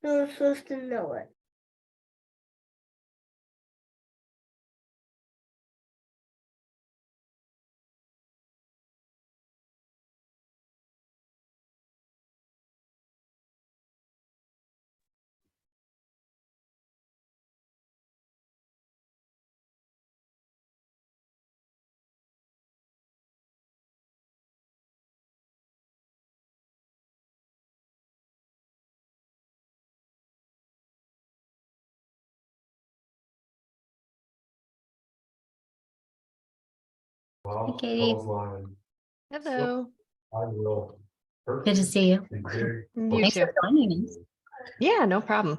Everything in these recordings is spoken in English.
No one's supposed to know it. Hey, Katie. Hello. Good to see you. You Thanks too. for joining us. Yeah, no problem.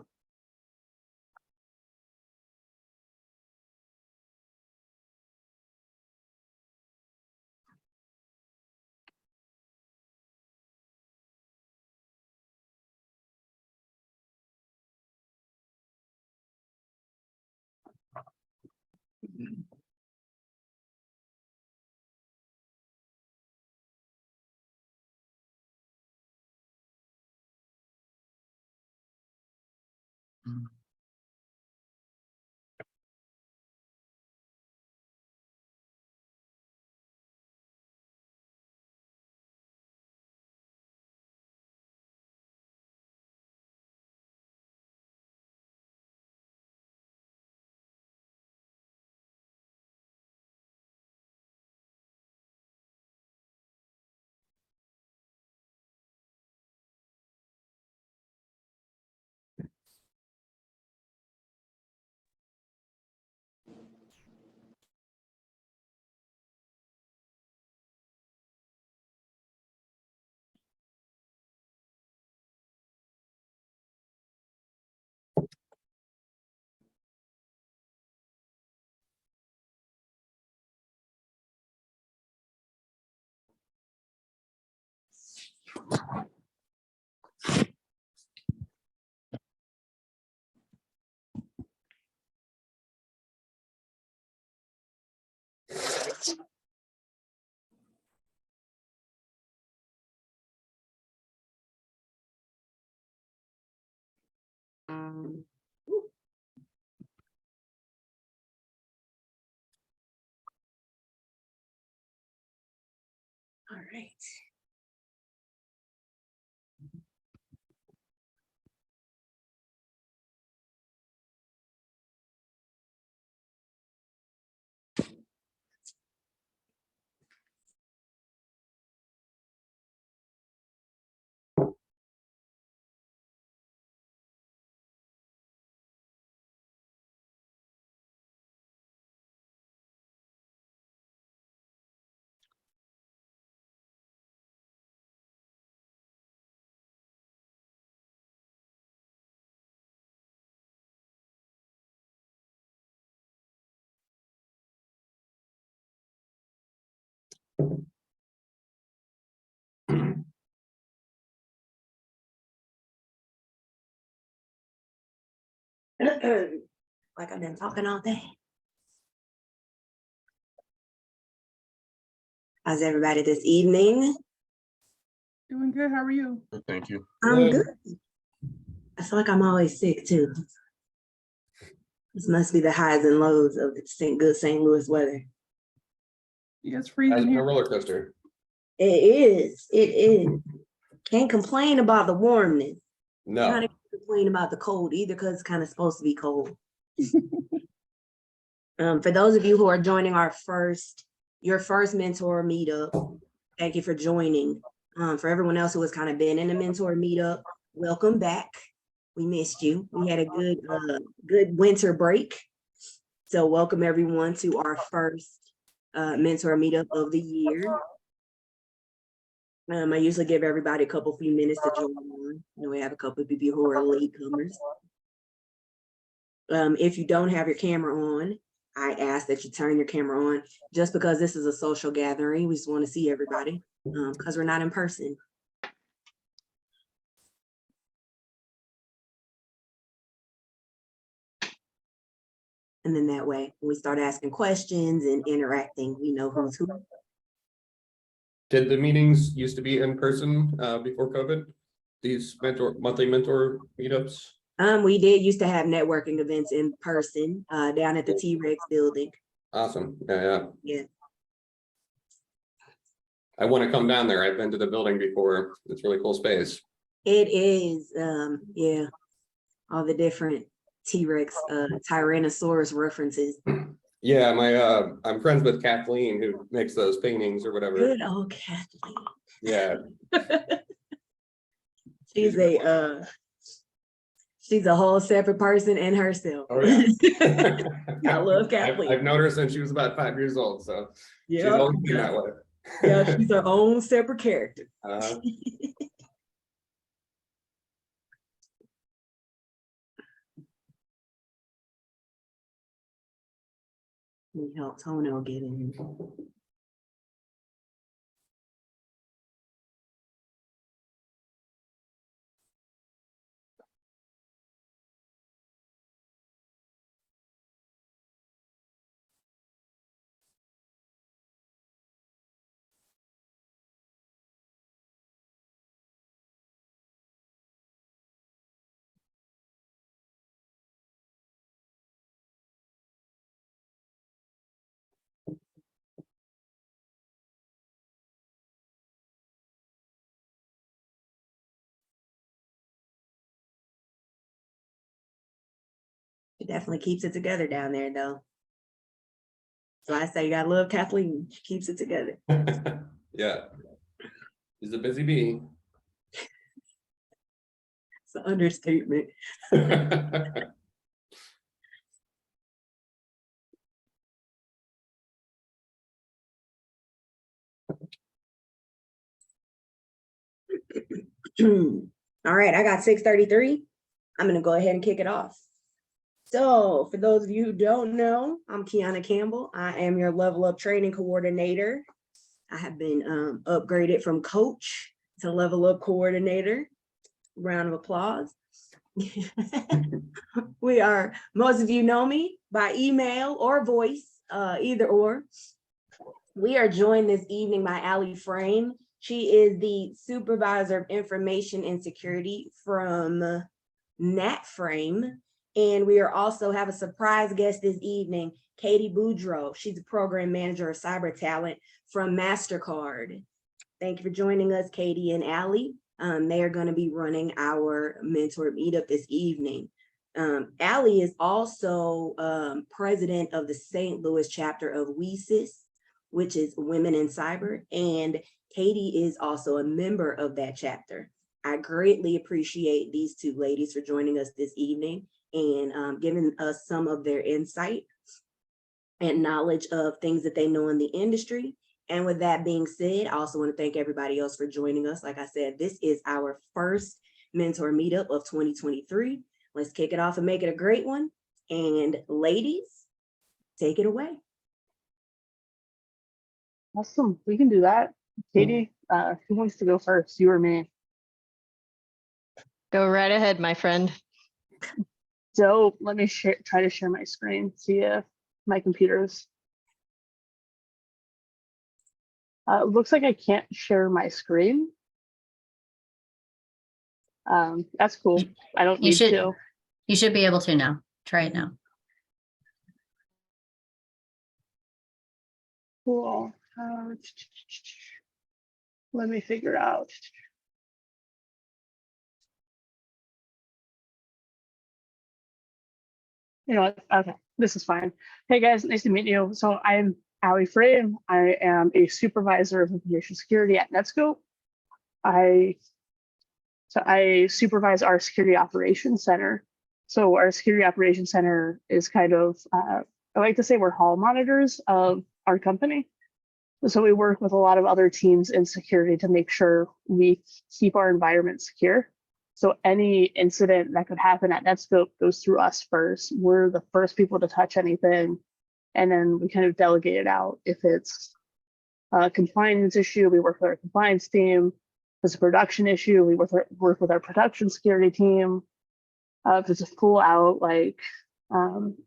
All right. Like I've been talking all day. How's everybody this evening? Doing good. How are you? Thank you. I'm good. I feel like I'm always sick too. This must be the highs and lows of the good St. Louis weather. Yeah, it's freezing A here. roller coaster. It is. It is. Can't complain about the warmness. No. Not even complain about the cold either, because it's kind of supposed to be cold. For those of you who are joining your first mentor meetup, thank you for joining. For everyone else who has kind of been in a mentor meetup, welcome back. We missed you. We had a good winter break. So welcome everyone to our first mentor meetup of the year. I usually give everybody a few minutes to join on. We have a couple of people who are latecomers. If you don't have your camera on, I ask that you turn your camera on, just because this is a social gathering. We just want to see everybody because we're not in person. And then that way, when we start asking questions and interacting, we know who's who. Did the meetings used to be in person before COVID? these monthly mentor meetups? We did used to have networking events in person, down at the T-Rex building. Awesome. Yeah. Yeah. I want to come down there. I've been to the building before. It's really cool space. It is, yeah, all the different T-Rex, Tyrannosaurus references. Yeah, I'm friends with Kathleen who makes those paintings or whatever. Good old Kathleen. Yeah. She's a whole separate person in herself. Oh yeah. I love Kathleen. I've known her since she was about 5 years old, so she's Yeah, always been that way. yeah, she's her own separate character. Uh, We help Tono get in. She definitely keeps it together down there, though. So I say you gotta love Kathleen. She keeps it together. yeah. She's a busy bee. It's an understatement. All right, I got 6:33. I'm gonna go ahead and kick it off. So for those of you who don't know, I'm Kiana Campbell. I am your Level Up Training Coordinator. I have been upgraded from coach to Level Up Coordinator. Round of applause. Most of you know me by email or voice, either or. We are joined this evening by Allie Frame. She is the Supervisor of Information and Security from NatFrame. And we also have a surprise guest this evening, Katie Boudreau. She's the Program Manager of Cyber Talent from MasterCard. Thank you for joining us, Katie and Allie. They are going to be running our mentor meetup this evening. Allie is also president of the St. Louis chapter of WESIS, which is Women in Cyber, and Katie is also a member of that chapter. I greatly appreciate these two ladies for joining us this evening and giving us some of their insight and knowledge of things that they know in the industry. And with that being said, I also want to thank everybody else for joining us. Like I said, this is our first mentor meetup of 2023. Let's kick it off and make it a great one. And ladies, take it away. Awesome, we can do that. Katie, who wants to go first, you or me? Go right ahead, my friend. So let me try to share my screen, see if my computer's. Looks like I can't share my screen. That's cool. I don't need to. You should be able to now. Try it now. Cool. Let me figure out. You know what? Okay, this is fine. Hey guys, nice to meet you. So I'm Allie Frame. I am a supervisor of information security at Netskope. I supervise our security operations center. So our security operations center is kind of, I like to say we're hall monitors of our company. So we work with a lot of other teams in security to make sure we keep our environment secure. So any incident that could happen at Netskope goes through us first. We're the first people to touch anything. And then we kind of delegate it out. If it's a compliance issue, we work with our compliance team. If it's a production issue, we work with our production security team. If it's a full out like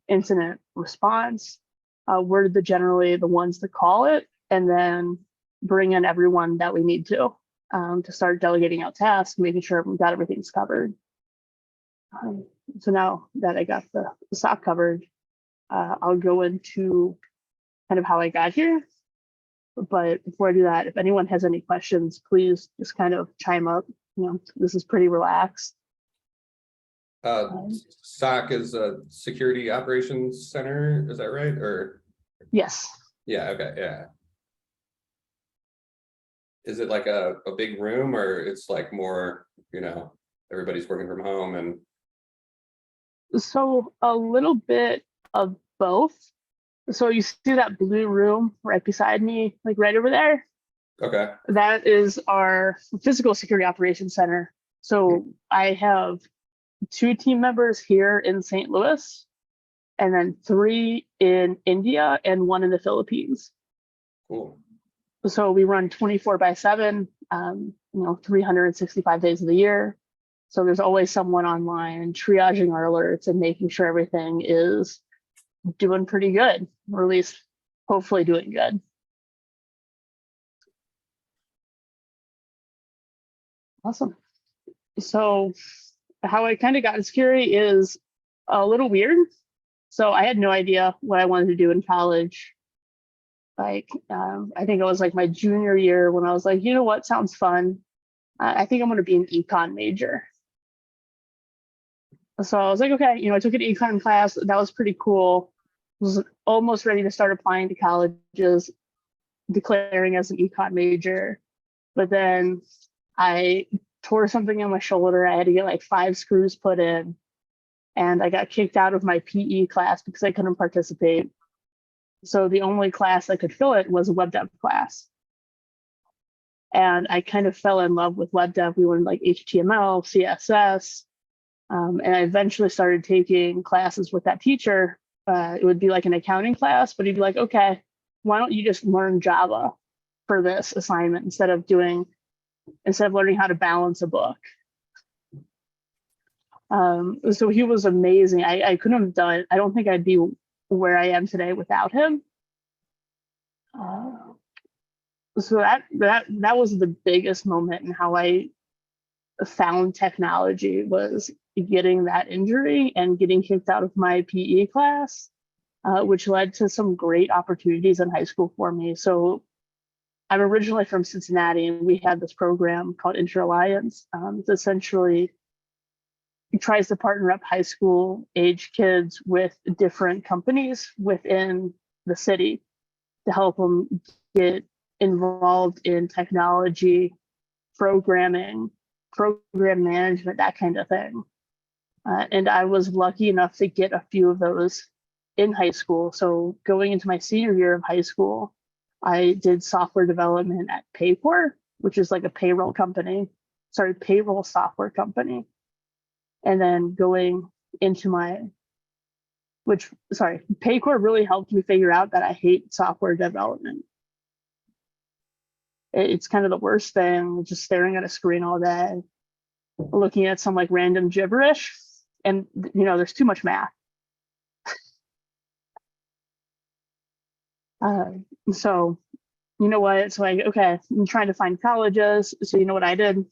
incident response, we're generally the ones that call it and then bring in everyone that we need to. to start delegating out tasks, making sure we got everything's covered. So now that I got the SOC covered, I'll go into kind of how I got here. But before I do that, if anyone has any questions, please just kind of chime up. This is pretty relaxed. SOC is a Security Operations Center, is that right? Or, Yes. yeah, okay, yeah. Is it like a big room, or it's like more, everybody's working from home and, So a little bit of both. So you see that blue room right beside me, like right over there? okay, That is our physical security operations center. So I have 2 team members here in St. Louis, and then 3 in India and 1 in the Philippines. cool. So we run 24/7, 365 days of the year. So there's always someone online triaging our alerts and making sure everything is doing pretty good, or at least hopefully doing good. Awesome. So how I kind of got into security is a little weird. So I had no idea what I wanted to do in college. I think it was like my junior year when I was like, you know what, sounds fun. I think I'm going to be an econ major. So I was like, okay, I took an econ class. That was pretty cool. Was almost ready to start applying to colleges, declaring as an econ major. But then I tore something on my shoulder. I had to get like 5 screws put in. And I got kicked out of my PE class because I couldn't participate. So the only class I could fill it was a web dev class. And I kind of fell in love with web dev. We learned like HTML, CSS. And I eventually started taking classes with that teacher. It would be like an accounting class, but he'd be like, okay, why don't you just learn Java for this assignment instead of learning how to balance a book. So he was amazing. I couldn't have done it. I don't think I'd be where I am today without him. So that was the biggest moment in how I found technology, was getting that injury and getting kicked out of my PE class, which led to some great opportunities in high school for me. So I'm originally from Cincinnati, and we had this program called Inter-Alliance. It's essentially tries to partner up high school age kids with different companies within the city to help them get involved in technology, programming, program management, that kind of thing. And I was lucky enough to get a few of those in high school. So going into my senior year of high school, I did software development at Paycor, which is like a payroll software company. And then going into Paycor really helped me figure out that I hate software development. It's kind of the worst thing, just staring at a screen all day, looking at some like random gibberish, and there's too much math. So you know what? So I'm trying to find colleges. So you know what I did?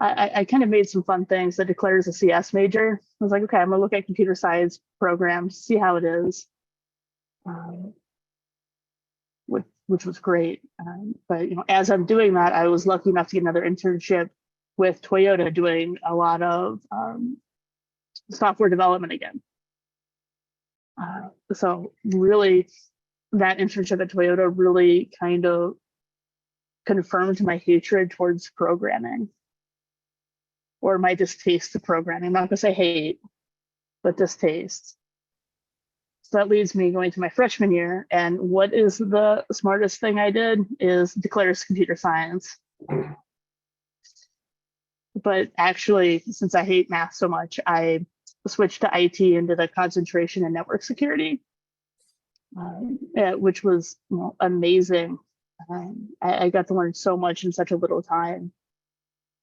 I kind of made some fun things. I declared as a CS major. I was like, okay, I'm gonna look at computer science programs, see how it is, which was great. But as I'm doing that, I was lucky enough to get another internship with Toyota doing a lot of software development again. So really, that internship at Toyota really kind of confirmed my hatred towards programming, or my distaste to programming. I'm not gonna say hate, but distaste. So that leads me going to my freshman year. And what is the smartest thing I did is declare as computer science. But actually, since I hate math so much, I switched to IT and did a concentration in network security, which was amazing. I got to learn so much in such a little time.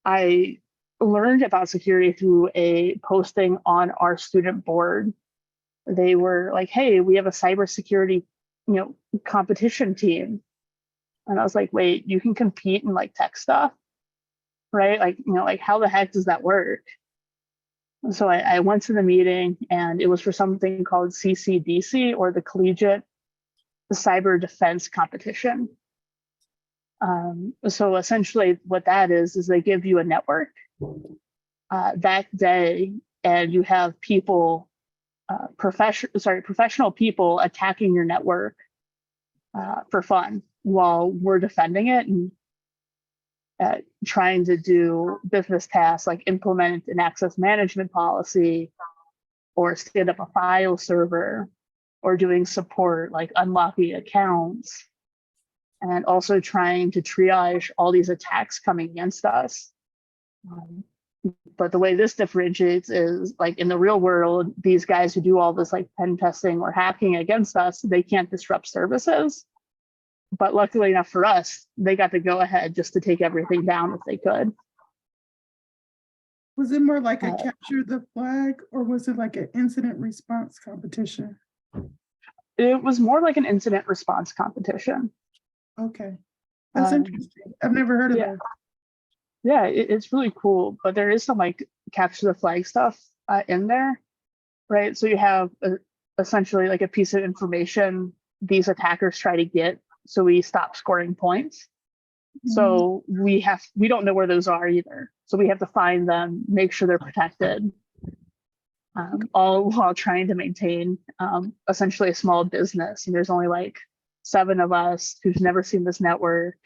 I learned about security through a posting on our student board. They were like, hey, we have a cybersecurity competition team. And I was like, wait, you can compete in like tech stuff, right? Like, like how the heck does that work? And so I went to the meeting, and it was for something called CCDC, or the Collegiate Cyber Defense Competition. So essentially what that is they give you a network that day, and you have people, professional people attacking your network for fun while we're defending it and trying to do business tasks like implement an access management policy or stand up a file server or doing support like unlocking accounts, and also trying to triage all these attacks coming against us. But the way this differentiates is like in the real world, these guys who do all this like pen testing or hacking against us, they can't disrupt services. But luckily enough for us, they got to go ahead just to take everything down if they could. Was it more like a capture the flag, or was it like an incident response competition? It was more like an incident response competition. Okay, that's Um, interesting. I've never heard of yeah. that. Yeah, it's really cool, but there is some like capture the flag stuff in there, right? So you have essentially like a piece of information these attackers try to get, so we stop scoring points. So we don't know where those are either. So we have to find them, make sure they're protected, all while trying to maintain essentially a small business. And there's only like 7 of us who've never seen this network.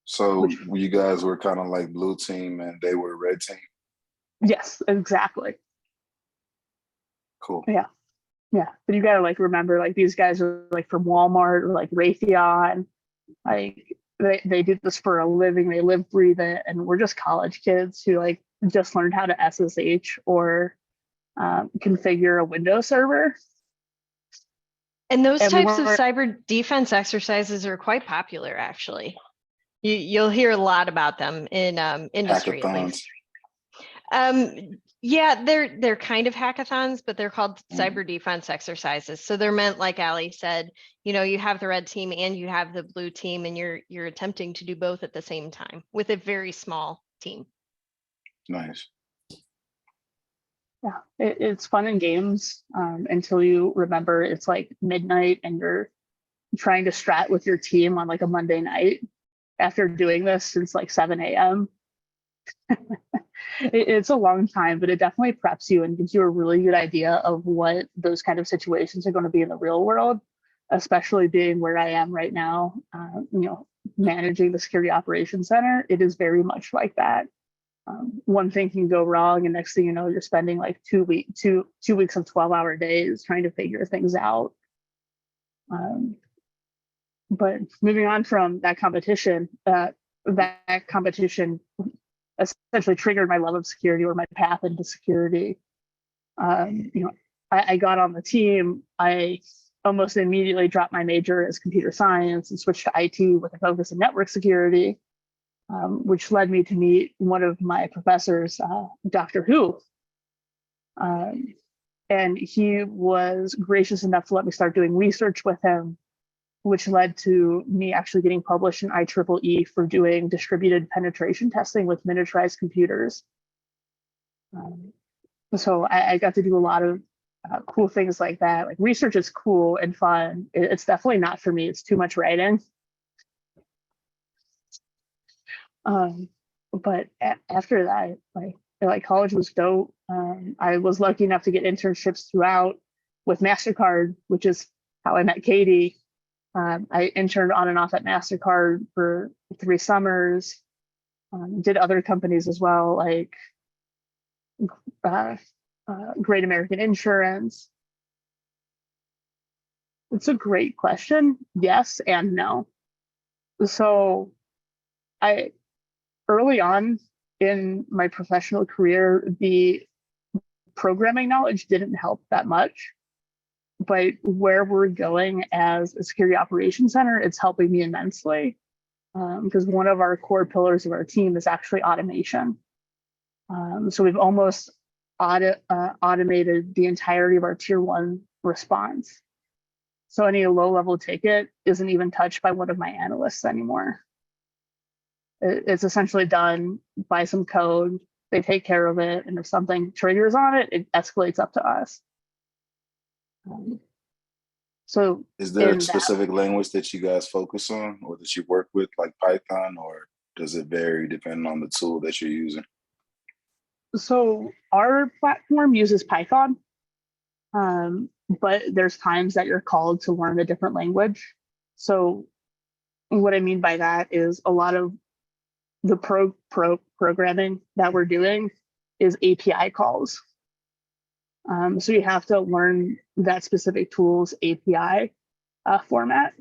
So you guys were kind of like blue team and they were red team? Yes, exactly. Cool. Yeah. But you gotta like remember, like these guys are like from Walmart or like Raytheon. Like they do this for a living, they live, breathe it, and we're just college kids who like just learned how to SSH or configure a Windows server. And those And we types of weren't- cyber defense exercises are quite popular, actually. You'll hear a lot about them in industry, at Hackathons. least. Yeah, they're kind of hackathons, but they're called cyber defense exercises. So they're meant, like Ali said, you have the red team and you have the blue team, and you're attempting to do both at the same time with a very small team. Nice. Yeah, it's fun in games until you remember it's like midnight and you're trying to strat with your team on like a Monday night after doing this since like 7 a.m. It's a long time, but it definitely preps you and gives you a really good idea of what those kind of situations are going to be in the real world, especially being where I am right now, managing the security operations center. It is very much like that. One thing can go wrong, and next thing you know, you're spending like 2 weeks of 12-hour days trying to figure things out. But moving on from that competition, essentially triggered my love of security, or my path into security. I got on the team. I almost immediately dropped my major as computer science and switched to IT with a focus in network security, which led me to meet one of my professors, Dr. Who. And he was gracious enough to let me start doing research with him, which led to me actually getting published in IEEE for doing distributed penetration testing with miniaturized computers. So I got to do a lot of cool things like that. Like research is cool and fun. It's definitely not for me. It's too much writing. But after that, like college was dope. I was lucky enough to get internships throughout with MasterCard, which is how I met Katie. I interned on and off at MasterCard for 3 summers, did other companies as well, like Great American Insurance. It's a great question. Yes and no. So early on in my professional career, the programming knowledge didn't help that much. But where we're going as a security operations center, it's helping me immensely, because one of our core pillars of our team is actually automation. So we've almost automated the entirety of our tier 1 response. So any low-level ticket isn't even touched by one of my analysts anymore. It's essentially done by some code. They take care of it, and if something triggers on it, it escalates up to us. So Is there in a that- specific language that you guys focus on or that you work with, like Python, or does it vary depending on the tool that you're using? So our platform uses Python, but there's times that you're called to learn a different language. So what I mean by that is a lot of the programming that we're doing is API calls. So you have to learn that specific tool's API format.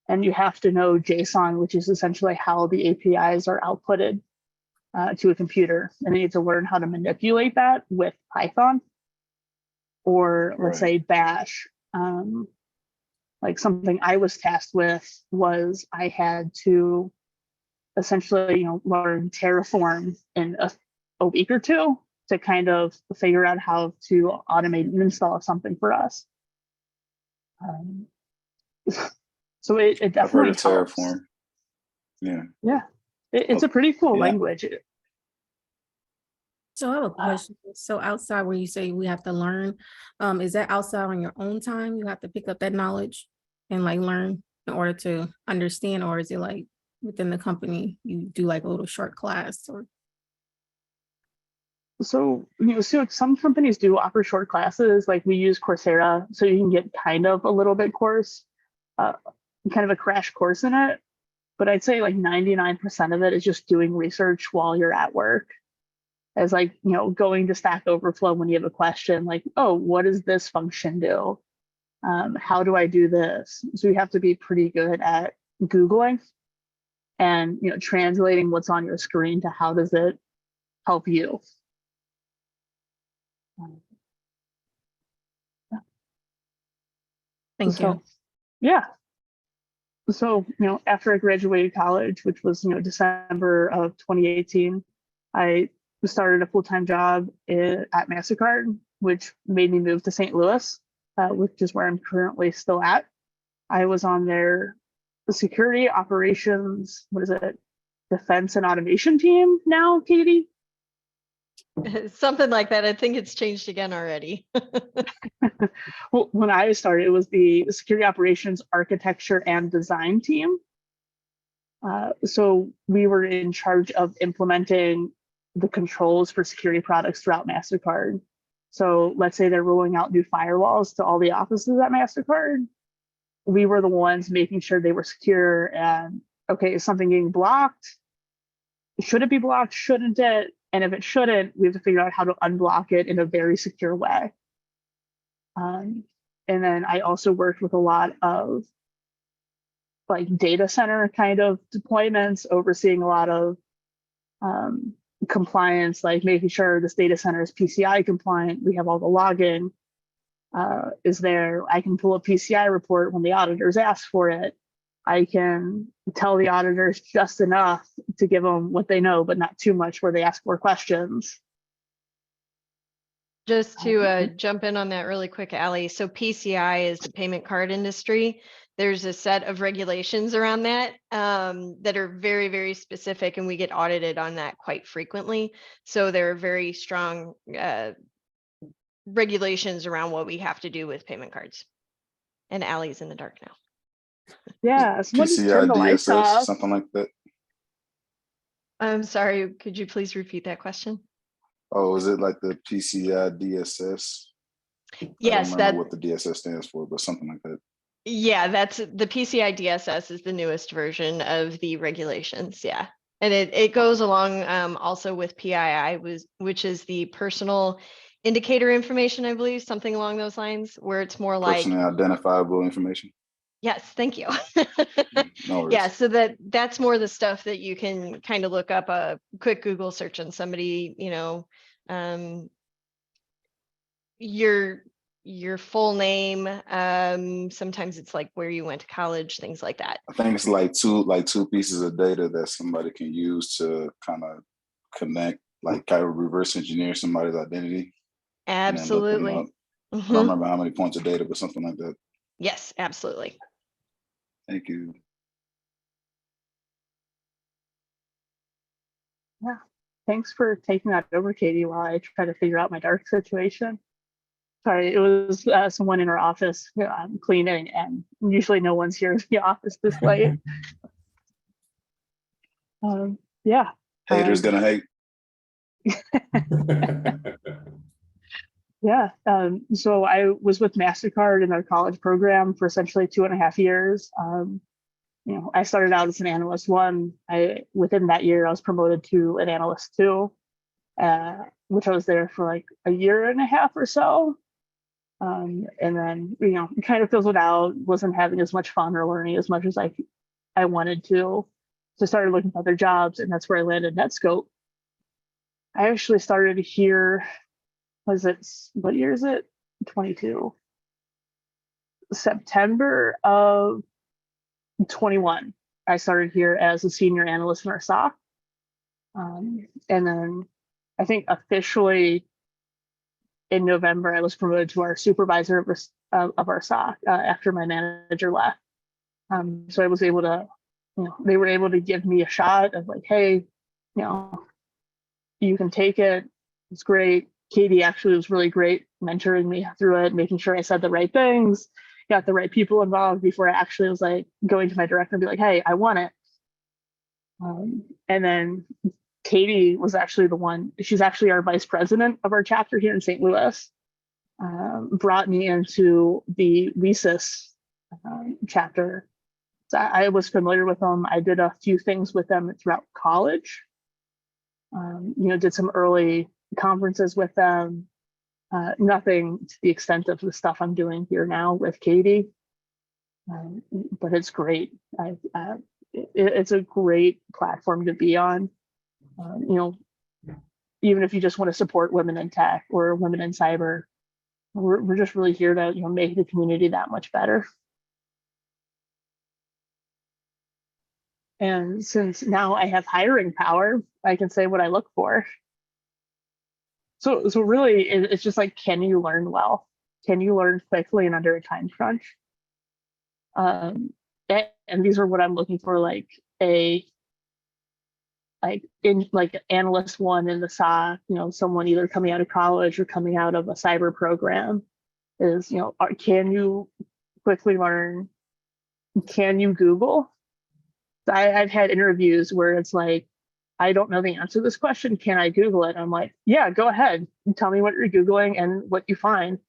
And you have to know JSON, which is essentially how the APIs are outputted to a computer. And you need to learn how to manipulate that with Python, or let's say Bash. Like something I was tasked with was I had to essentially, learn Terraform in a week or two to kind of figure out how to automate an install of something for us. So it definitely I've heard of helps. Terraform. Yeah. Yeah, it's a pretty cool Yeah. language. So I have a question. So outside where you say we have to learn, is that outside on your own time? You have to pick up that knowledge and like learn in order to understand, or is it like within the company you do like a little short class or? So, so some companies do offer short classes, like we use Coursera, so you can get kind of a little bit course, kind of a crash course in it. But I'd say like 99% of it is just doing research while you're at work. As like, going to Stack Overflow when you have a question, like, oh, what does this function do? How do I do this? So you have to be pretty good at Googling and, translating what's on your screen to how does it help you. Thank So, you. yeah. So, after I graduated college, which was, December of 2018, I started a full-time job at MasterCard, which made me move to St. Louis, which is where I'm currently still at. I was on their security operations, defense and automation team now, Katie? Something like that. I think it's changed again already. Well, when I started, it was the security operations architecture and design team. So we were in charge of implementing the controls for security products throughout MasterCard. So let's say they're rolling out new firewalls to all the offices at MasterCard. We were the ones making sure they were secure and, okay, is something getting blocked? Should it be blocked? Shouldn't it? And if it shouldn't, we have to figure out how to unblock it in a very secure way. And then I also worked with a lot of like data center kind of deployments, overseeing a lot of compliance, like making sure this data center is PCI compliant. We have all the login is there. I can pull a PCI report when the auditors ask for it. I can tell the auditors just enough to give them what they know, but not too much where they ask more questions. Just to jump in on that really quick, Allie. So PCI is the payment card industry. There's a set of regulations around that that are very, very specific, and we get audited on that quite frequently. So there are very strong regulations around what we have to do with payment cards. And Allie's in the dark now. Yeah, someone just PCI turned the lights DSS, off. something like that. I'm sorry, could you please repeat that question? Oh, is it like the PCI DSS? Yes, I don't that, remember what the DSS stands for, but something like that. yeah, that's the PCI DSS is the newest version of the regulations. Yeah. And it goes along also with PII, which is the personal indicator information, I believe, something along those lines, where it's more like, Personally identifiable information. yes, thank you. No worries. Yeah, so that's more the stuff that you can kind of look up a quick Google search on somebody, your full name. Sometimes it's like where you went to college, things like that. I think it's like two pieces of data that somebody can use to kind of connect, like kind of reverse engineer somebody's identity. And then look them Absolutely. up. I Mhm. don't remember how many points of data, but something like that. Yes, absolutely. Thank you. Thanks for taking that over, Katie, while I try to figure out my dark situation. Sorry, it was someone in our office cleaning, and usually no one's here in the office this late. Yeah. Haters gonna hate. Yeah. So I was with MasterCard in their college program for essentially 2.5 years. I started out as an analyst 1. Within that year, I was promoted to an analyst 2, which I was there for like a 1.5 years or so. And then, kind of fizzled out, wasn't having as much fun or learning as much as I wanted to. So I started looking for other jobs, and that's where I landed Netscope. I actually started here, what year is it? 22. September of 21. I started here as a senior analyst in our SOC. And then I think officially in November, I was promoted to our supervisor of our SOC after my manager left. So I was able to, they were able to give me a shot of like, hey, you can take it. It's great. Katie actually was really great mentoring me through it, making sure I said the right things, got the right people involved before I actually was like going to my director and be like, hey, I want it. And then Katie was actually the one, she's actually our vice president of our chapter here in St. Louis, brought me into the WESIS chapter. So I was familiar with them. I did a few things with them throughout college. Did some early conferences with them. Nothing to the extent of the stuff I'm doing here now with Katie, but it's great. It's a great platform to be on. Even if you just want to support women in tech or women in cyber, we're just really here to make the community that much better. And since now I have hiring power, I can say what I look for. So really, it's just like, can you learn well? Can you learn quickly and under a time crunch? And these are what I'm looking for, like analyst 1 in the SOC, someone either coming out of college or coming out of a cyber program is, can you quickly learn? Can you Google? I've had interviews where it's like, I don't know the answer to this question. Can I Google it? I'm like, yeah, go ahead. Tell me what you're Googling and what you find.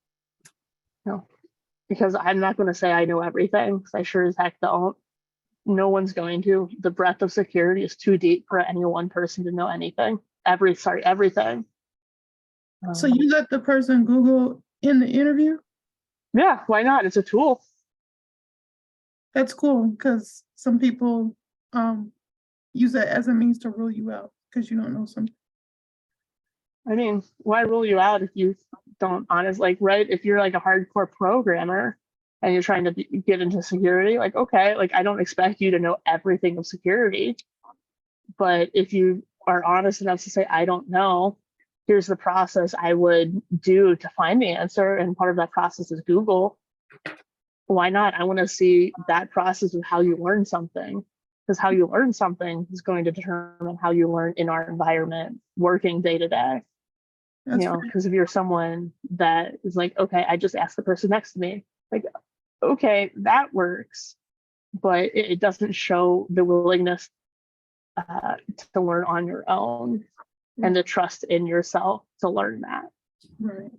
Because I'm not going to say I know everything, because I sure as heck don't. No one's going to. The breadth of security is too deep for any one person to know anything. Everything. So you let the person Google in the interview? Yeah, why not? It's a tool. That's cool, because some people use that as a means to rule you out because you don't know something. I mean, why rule you out if you don't right? If you're like a hardcore programmer and you're trying to get into security, like, okay, like I don't expect you to know everything of security, but if you are honest enough to say, I don't know, here's the process I would do to find the answer, and part of that process is Google. Why not? I want to see that process of how you learn something, because how you learn something is going to determine how you learn in our environment, working day to day. Because if you're someone that is like, okay, I just asked the person next to me, like, okay, that works, but it doesn't show the willingness to learn on your own and the trust in yourself to learn that. Right.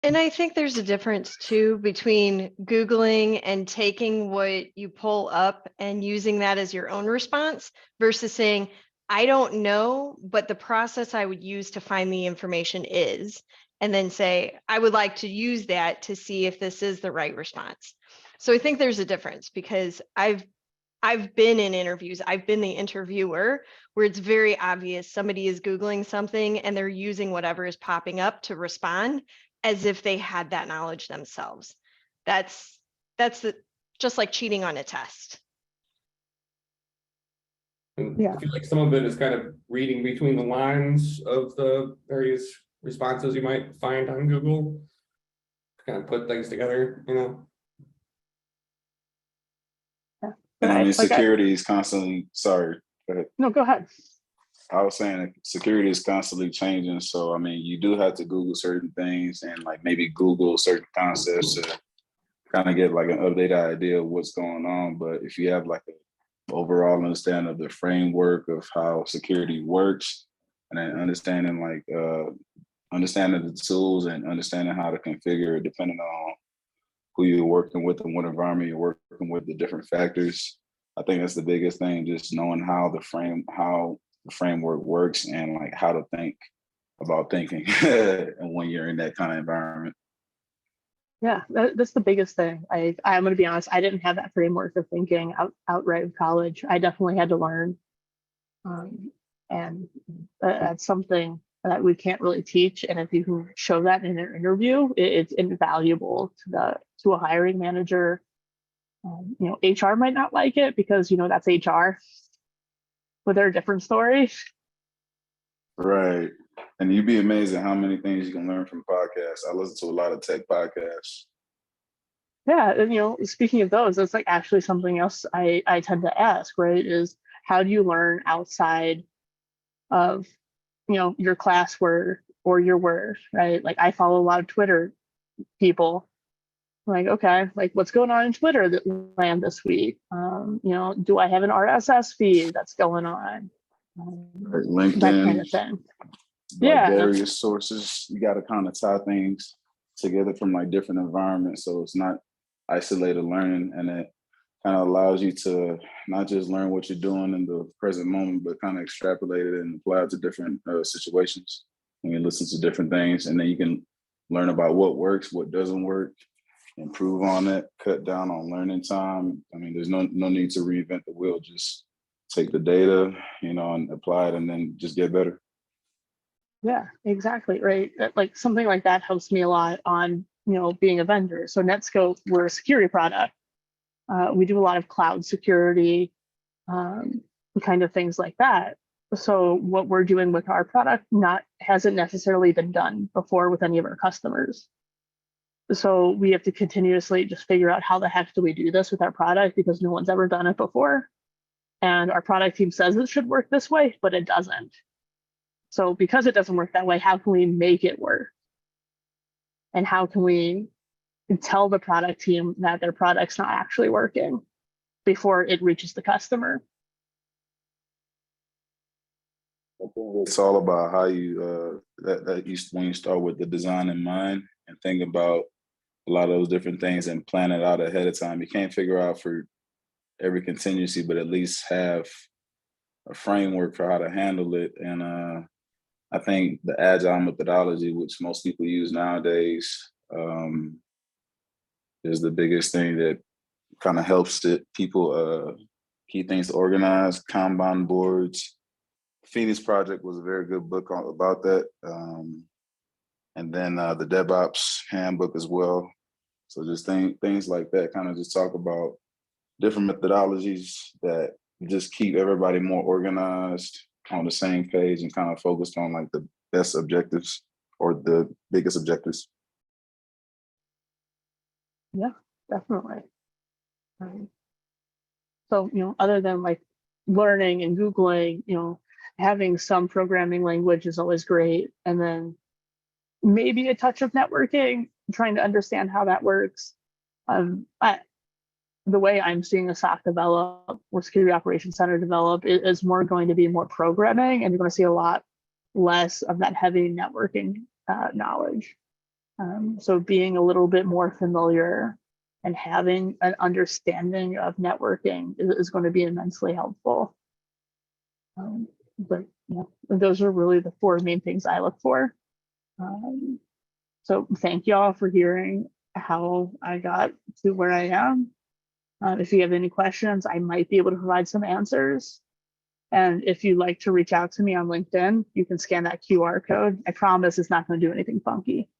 And I think there's a difference too between Googling and taking what you pull up and using that as your own response versus saying, I don't know, but the process I would use to find the information is, and then say, I would like to use that to see if this is the right response. So I think there's a difference, because I've been in interviews, I've been the interviewer, where it's very obvious somebody is Googling something and they're using whatever is popping up to respond as if they had that knowledge themselves. That's just like cheating on a test. And Yeah. I feel like some of it is kind of reading between the lines of the various responses you might find on Google to kind of put things together, And I Right, mean, like security is constantly, sorry, go ahead. No, go ahead. I was saying that security is constantly changing. So, I mean, you do have to Google certain things and like maybe Google certain concepts to kind of get like an updated idea of what's going on. But if you have like an overall understanding of the framework of how security works and then understanding the tools and understanding how to configure it depending on who you're working with and what environment you're working with, the different factors. I think that's the biggest thing, just knowing how the framework works and like how to think about thinking and when you're in that kind of environment. Yeah, that's the biggest thing. I'm going to be honest. I didn't have that framework of thinking outright of college. I definitely had to learn, and that's something that we can't really teach. And if you can show that in an interview, it's invaluable to a hiring manager. HR might not like it because that's HR, but they're a different story. Right. And you'd be amazed at how many things you can learn from podcasts. I listen to a lot of tech podcasts. Yeah, and speaking of those, that's like actually something else I tend to ask, right? Is how do you learn outside of your classwork or your work, right? Like I follow a lot of Twitter people. Like, okay, like what's going on in Twitter that land this week? Do I have an RSS feed that's going on? Like LinkedIn, that kind of thing. like Yeah. various sources. You got to kind of tie things together from like different environments, so it's not isolated learning, and it kind of allows you to not just learn what you're doing in the present moment, but kind of extrapolate it and apply it to different situations. And you listen to different things, and then you can learn about what works, what doesn't work, improve on it, cut down on learning time. I mean, there's no need to reinvent the wheel. Just take the data, and apply it, and then just get better. Yeah, exactly. Right. Like something like that helps me a lot on, being a vendor. So Netscope, we're a security product. We do a lot of cloud security, kind of things like that. So what we're doing with our product hasn't necessarily been done before with any of our customers. So we have to continuously just figure out how the heck do we do this with our product, because no one's ever done it before. And our product team says it should work this way, but it doesn't. So because it doesn't work that way, how can we make it work? And how can we tell the product team that their product's not actually working before it reaches the customer? It's all about how you when you start with the design in mind and think about a lot of those different things and plan it out ahead of time. You can't figure out for every contingency, but at least have a framework for how to handle it. And I think the agile methodology, which most people use nowadays, is the biggest thing that kind of helps people keep things organized. Kanban boards. Phoenix Project was a very good book about that. And then the DevOps handbook as well. So just things like that, kind of just talk about different methodologies that just keep everybody more organized, on the same page, and kind of focused on like the best objectives or the biggest objectives. Yeah, definitely. So, other than like learning and Googling, having some programming language is always great. And then maybe a touch of networking, trying to understand how that works. The way I'm seeing a SOC develop or Security Operations Center develop is more going to be more programming, and you're going to see a lot less of that heavy networking knowledge. So being a little bit more familiar and having an understanding of networking is going to be immensely helpful. But those are really the four main things I look for. So thank y'all for hearing how I got to where I am. If you have any questions, I might be able to provide some answers. And if you'd like to reach out to me on LinkedIn, you can scan that QR code. I promise it's not going to do anything funky.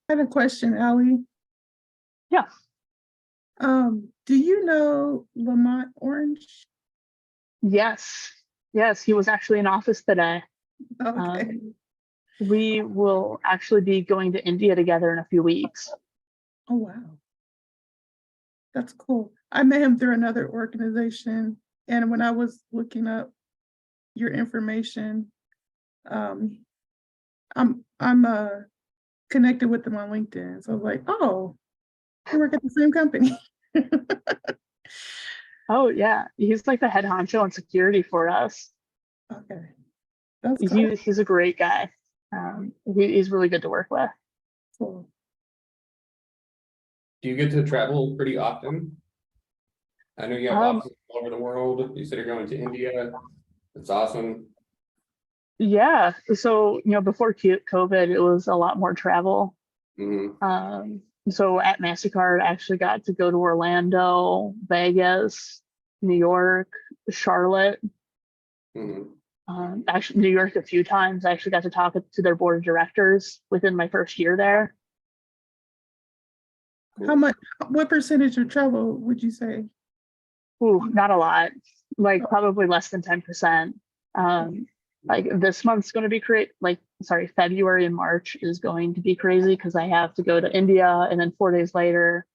I had a question, Allie. Yeah. Do you know Lamont Orange? Yes. Yes, he was actually in office today. Okay. We will actually be going to India together in a few weeks. Oh, wow. That's cool. I met him through another organization, and when I was looking up your information, I'm connected with them on LinkedIn. So I was like, oh, we work at the same company. Oh yeah, he's like the head honcho on security for us. Okay. That's cool. He's a great guy. He's really good to work with. Cool. Do you get to travel pretty often? I know you have Um, offices all over the world. You said you're going to India. It's awesome. Yeah, so before COVID, it was a lot more travel. Mhm. So at MasterCard, I actually got to go to Orlando, Vegas, New York, Charlotte. Mhm. Actually, New York a few times. I actually got to talk to their board of directors within my first year there. What percentage of travel would you say? Ooh, not a lot, like probably less than 10%. Like this month's going to be February and March is going to be crazy because I have to go to India, and then 4 days later,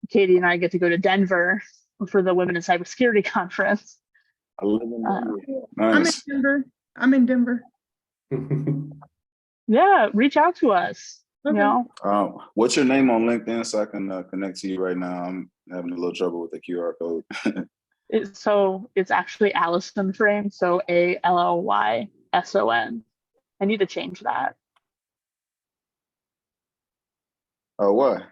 Katie and I get to go to Denver for the Women in Cybersecurity Conference. I live in Denver. I'm in Nice. Denver. I'm in Denver. Yeah, reach out to us. Okay. What's your name on LinkedIn so I can connect to you right now? I'm having a little trouble with the QR code. It's actually Allison Frame, so ALLYSON. I need to change that. Oh, what?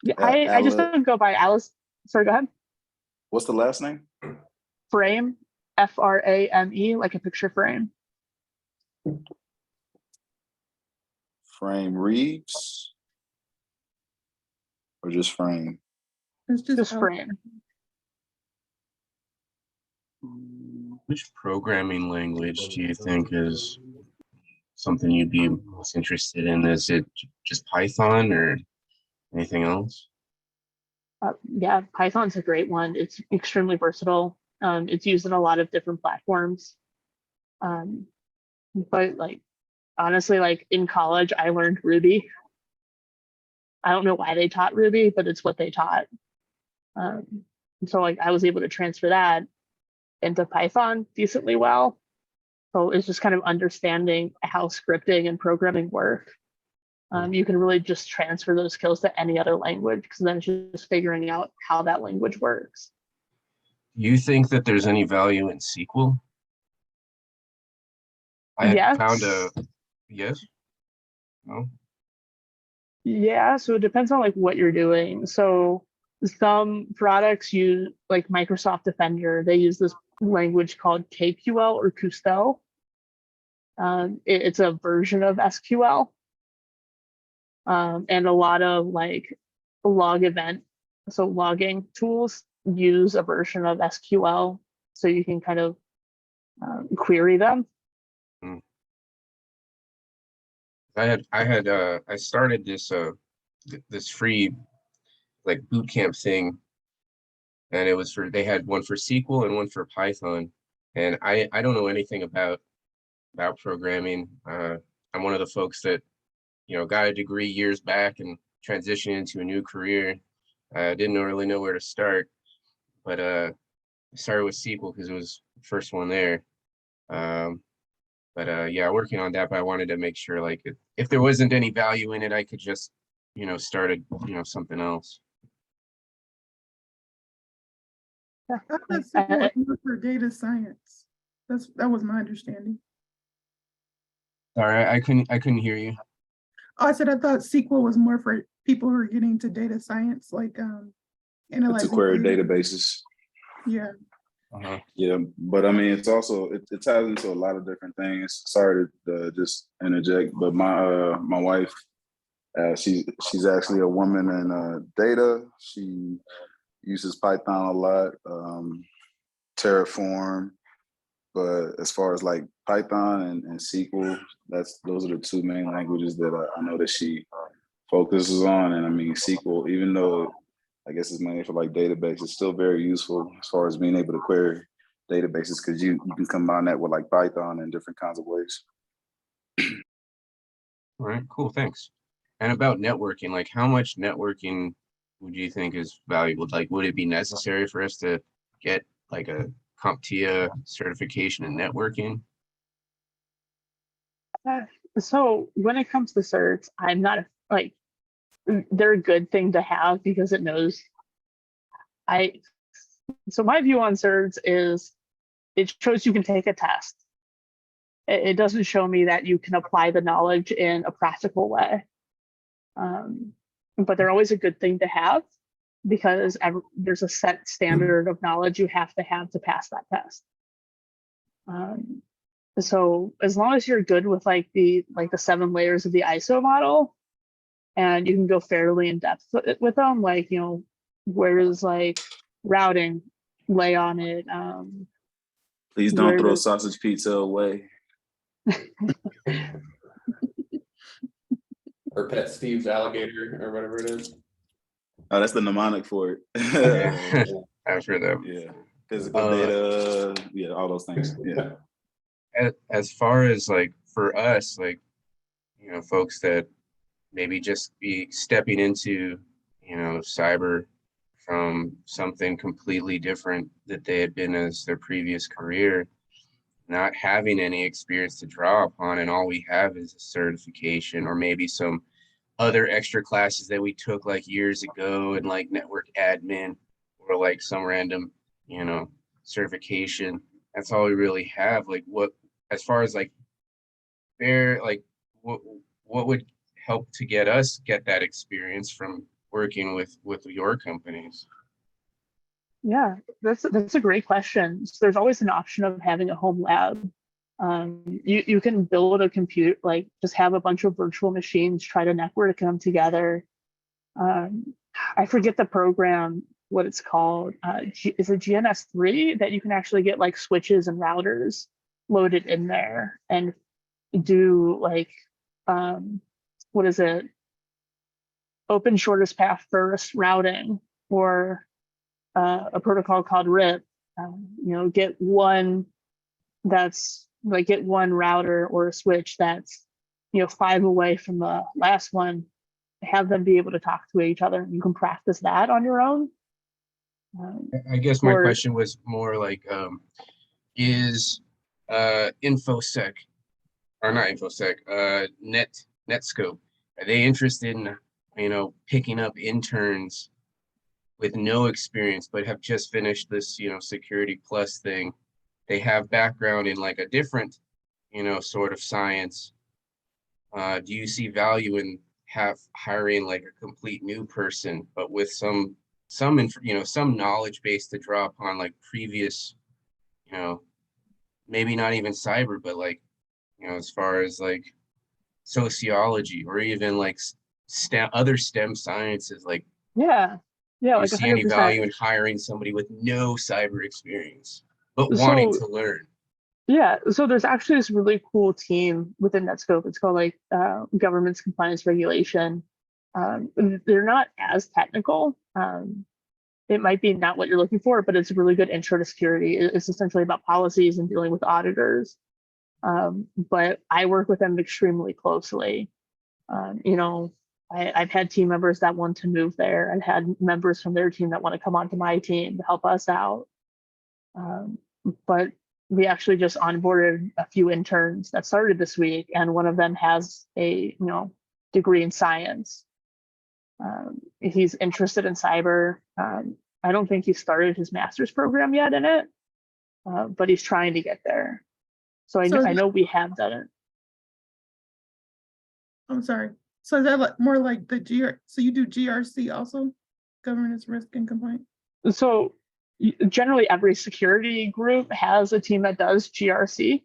Yeah, I just don't go by Alice. Sorry, go ahead. What's the last name? Frame, FRAME, like a picture frame. Frame Reeves? Or just Frame? It's Just out. frame. Which programming language do you think is something you'd be most interested in? Is it just Python or anything else? Yeah, Python's a great one. It's extremely versatile. It's used in a lot of different platforms. But like, honestly, like in college, I learned Ruby. I don't know why they taught Ruby, but it's what they taught. So like I was able to transfer that into Python decently well. So it's just kind of understanding how scripting and programming work. You can really just transfer those skills to any other language because then it's just figuring out how that language works. You think that there's any value in SQL? I had Yes. found yes. No. Yeah, so it depends on like what you're doing. So some products use like Microsoft Defender, they use this language called KQL or Cousteau. It's a version of SQL. And a lot of like logging tools use a version of SQL so you can kind of query them. I started this free like boot camp thing, and it was they had one for SQL and one for Python, and I don't know anything about programming. I'm one of the folks that got a degree years back and transitioned into a new career. I didn't really know where to start, but I started with SQL because it was the first one there. Yeah, working on that, but I wanted to make sure like if there wasn't any value in it, I could just start something else. I thought SQL was more for data science. That was my understanding. Sorry, I couldn't hear you. Oh, I said I thought SQL was more for people who are getting into data science, like To analyzing query data. databases. Yeah. Yeah, but I mean, it's also it ties into a lot of different things. Sorry to just interject, but my wife, she's actually a woman in data. She uses Python a lot, Terraform, but as far as like Python and SQL, those are the two main languages that I know that she focuses on. And I mean, SQL, even though I guess it's mainly for like database, it's still very useful as far as being able to query databases because you can combine that with like Python in different kinds of ways. All right, cool, thanks. And about networking, like how much networking would you think is valuable? Like, would it be necessary for us to get like a CompTIA certification in networking? So when it comes to certs, I'm not like, they're a good thing to have because it knows so my view on certs is it shows you can take a test. It doesn't show me that you can apply the knowledge in a practical way. But they're always a good thing to have because there's a set standard of knowledge you have to pass that test. So as long as you're good with like the 7 layers of the ISO model, and you can go fairly in depth with them, like, you know, where is like routing, lay on it. Please don't where throw does- sausage pizza away. Or Pet Steve's alligator or whatever it is. Oh, that's the mnemonic for it. I've heard that. Yeah, physical data, yeah, all those things. Yeah. As far as like for us, like, you know, folks that maybe just be stepping into, you know, cyber from something completely different that they had been as their previous career, not having any experience to draw upon, and all we have is a certification or maybe some other extra classes that we took like years ago and like network admin or like some random, you know, certification. That's all we really have. Like, what, as far as like what would help to get us get that experience from working with your companies? Yeah, that's a great question. So there's always an option of having a home lab. You can build a compute, like just have a bunch of virtual machines, try to network them together. I forget the program, what it's called. Is it GNS3 that you can actually get like switches and routers loaded in there and do like, what is it? Open shortest path first routing, or a protocol called RIP. You know, get one router or a switch that's, you know, 5 away from the last one, have them be able to talk to each other. You can practice that on your own. I guess my Or- question was more like, is InfoSec, or not InfoSec, Netscope, are they interested in, you know, picking up interns with no experience but have just finished this, you know, Security Plus thing? They have background in like a different, you know, sort of science. Do you see value in hiring like a complete new person, but with some knowledge base to draw upon, like previous, you know, maybe not even cyber, but like, you know, as far as like sociology or even like other STEM sciences, like, Yeah, do you like see any 100%. value in hiring somebody with no cyber experience, but wanting to learn? Yeah, so there's actually this really cool team within Netscope. It's called like Government's Compliance Regulation. They're not as technical. It might be not what you're looking for, but it's a really good intro to security. It's essentially about policies and dealing with auditors. But I work with them extremely closely. You know, I've had team members that want to move there. I've had members from their team that want to come onto my team to help us out. But we actually just onboarded a few interns that started this week, and one of them has a degree in science. He's interested in cyber. I don't think he started his master's program yet in it, but he's trying to get there. So I know we have done it. I'm sorry. So is that like more like the so you do GRC also? Governance, risk, and compliance? So generally every security group has a team that does GRC.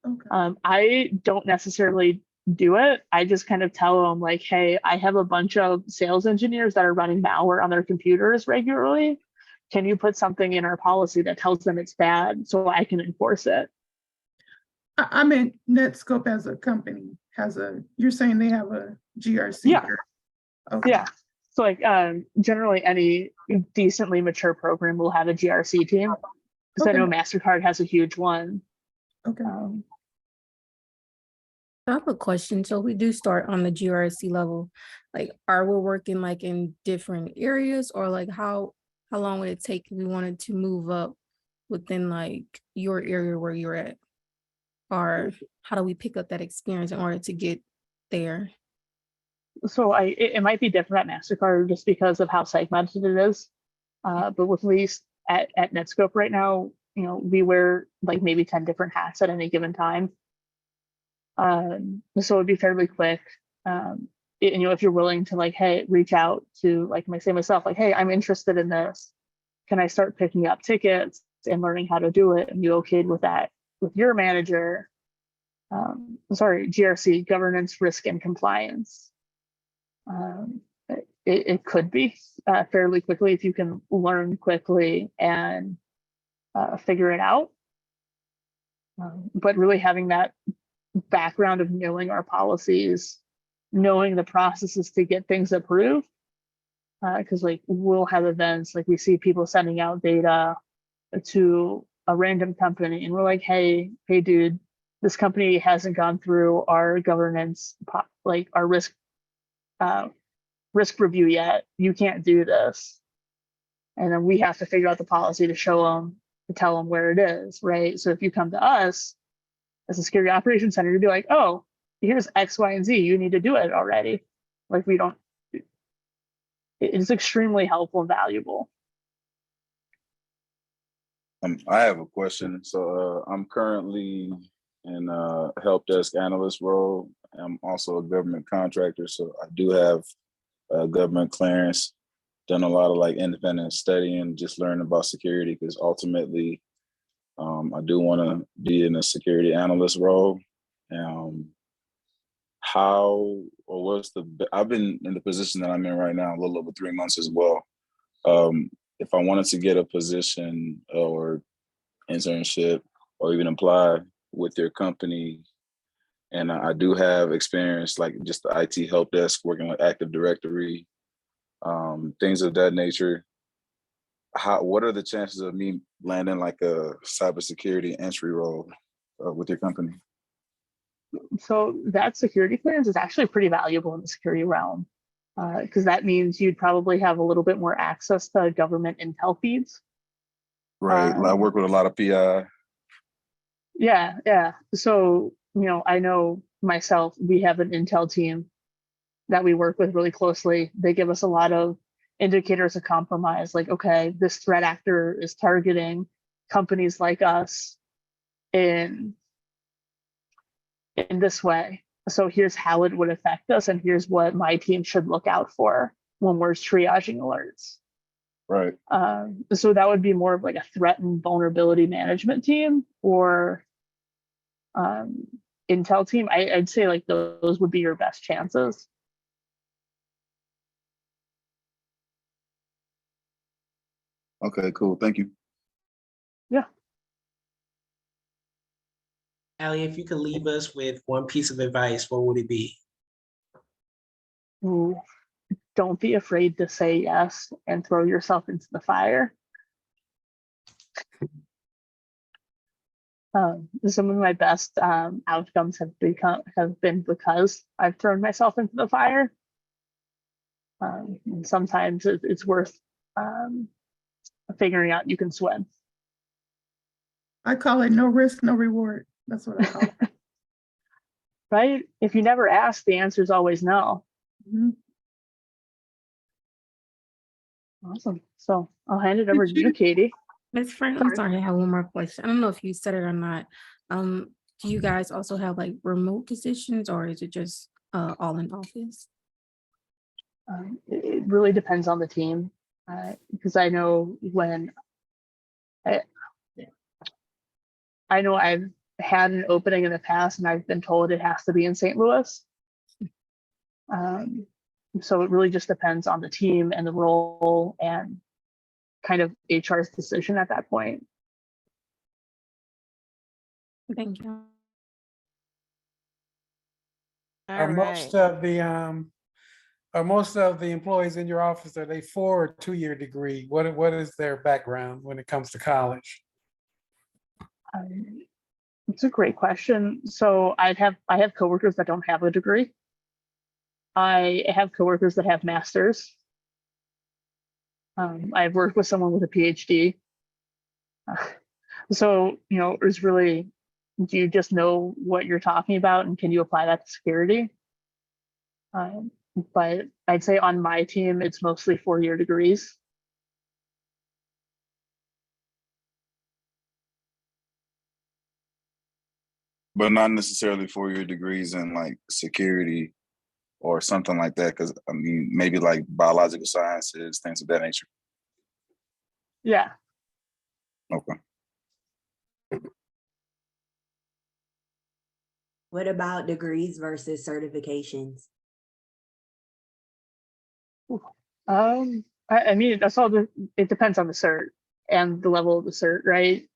Okay. I don't necessarily do it. I just kind of tell them like, hey, I have a bunch of sales engineers that are running malware on their computers regularly. Can you put something in our policy that tells them it's bad so I can enforce it? I meant Netscope as a company you're saying they have a GRC? Yeah. Okay. Yeah. So like generally any decently mature program will have a GRC team, because I know MasterCard has a huge one. Okay. I have a question. So we do start on the GRC level. Like, are we working like in different areas, or like how long would it take if we wanted to move up within like your area where you're at? Or how do we pick up that experience in order to get there? So it might be different at MasterCard just because of how segmented it is. But with least at Netscope right now, you know, we wear like maybe 10 different hats at any given time. So it'd be fairly quick. And, you know, if you're willing to like, hey, reach out to like myself, like, hey, I'm interested in this. Can I start picking up tickets and learning how to do it? And you okayed with that with your manager? GRC, governance, risk, and compliance. It could be fairly quickly if you can learn quickly and figure it out. But really having that background of knowing our policies, knowing the processes to get things approved, because like we'll have events, like we see people sending out data to a random company and we're like, hey dude, this company hasn't gone through our governance, like our risk review yet. You can't do this. And then we have to figure out the policy to show them, to tell them where it is, right? So if you come to us as a security operations center, you'd be like, oh, here's X, Y, and Z. You need to do it already. Like we don't, it's extremely helpful and valuable. I have a question. So I'm currently in a help desk analyst role. I'm also a government contractor, so I do have government clearance. Done a lot of like independent studying, just learning about security, because ultimately I do want to be in a security analyst role. I've been in the position that I'm in right now a little over 3 months as well. If I wanted to get a position or internship or even apply with your company, and I do have experience like just the IT help desk, working with Active Directory, things of that nature. What are the chances of me landing like a cybersecurity entry role with your company? So that security clearance is actually pretty valuable in the security realm, because that means you'd probably have a little bit more access to government intel feeds. Right. I work with a lot of PI. Yeah. So, you know, I know myself, we have an intel team that we work with really closely. They give us a lot of indicators of compromise, like, okay, this threat actor is targeting companies like us in this way. So here's how it would affect us, and here's what my team should look out for when we're triaging alerts. Right. So that would be more of like a threat and vulnerability management team or intel team. I'd say like those would be your best chances. Okay, cool. Thank you. Yeah. Allie, if you could leave us with one piece of advice, what would it be? Ooh, don't be afraid to say yes and throw yourself into the fire. Some of my best outcomes have been because I've thrown myself into the fire. And sometimes it's worth figuring out you can swim. I call it no risk, no reward. That's what I call it. Right? If you never ask, the answer is always no. Mhm. Awesome. So I'll hand it over to you, Katie. Ms. Frank, I'm sorry, I have one more question. I don't know if you said it or not. Do you guys also have like remote positions, or is it just all in office? It really depends on the team, because I know when I know I've had an opening in the past and I've been told it has to be in St. Louis. So it really just depends on the team and the role and kind of HR's decision at that point. Thank you. All Most right. of most of the employees in your office, are they 4 or 2-year degree? What is their background when it comes to college? It's a great question. So I have coworkers that don't have a degree. I have coworkers that have masters. I've worked with someone with a PhD. So, it's really, do you just know what you're talking about and can you apply that to security? But I'd say on my team, it's mostly 4-year degrees. But not necessarily 4-year degrees in like security or something like that. Cause I mean, maybe like biological sciences, things of that nature. Yeah. Okay. What about degrees versus certifications? I mean, that's all. It depends on the cert and the level of the cert, right?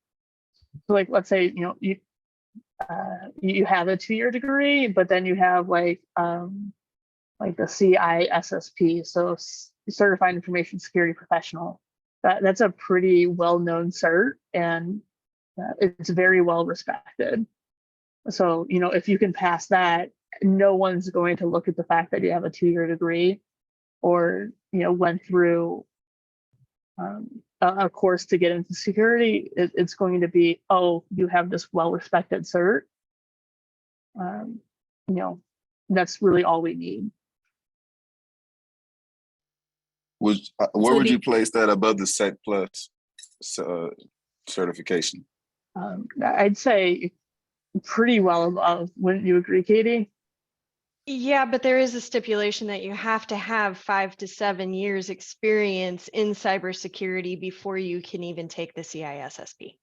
So, like, let's say you have a 2-year degree, but then you have like the CISSP, so Certified Information Security Professional. That's a pretty well-known cert, and it's very well respected. So, if you can pass that, no one's going to look at the fact that you have a 2-year degree or, went through a course to get into security. It's going to be, oh, you have this well-respected cert. That's really all we need. Where would you place that above the Sec Plus certification? I'd say pretty well above. Wouldn't you agree, Katie? Yeah, but there is a stipulation that you have to have 5 to 7 years experience in cybersecurity before you can even take the CISSP.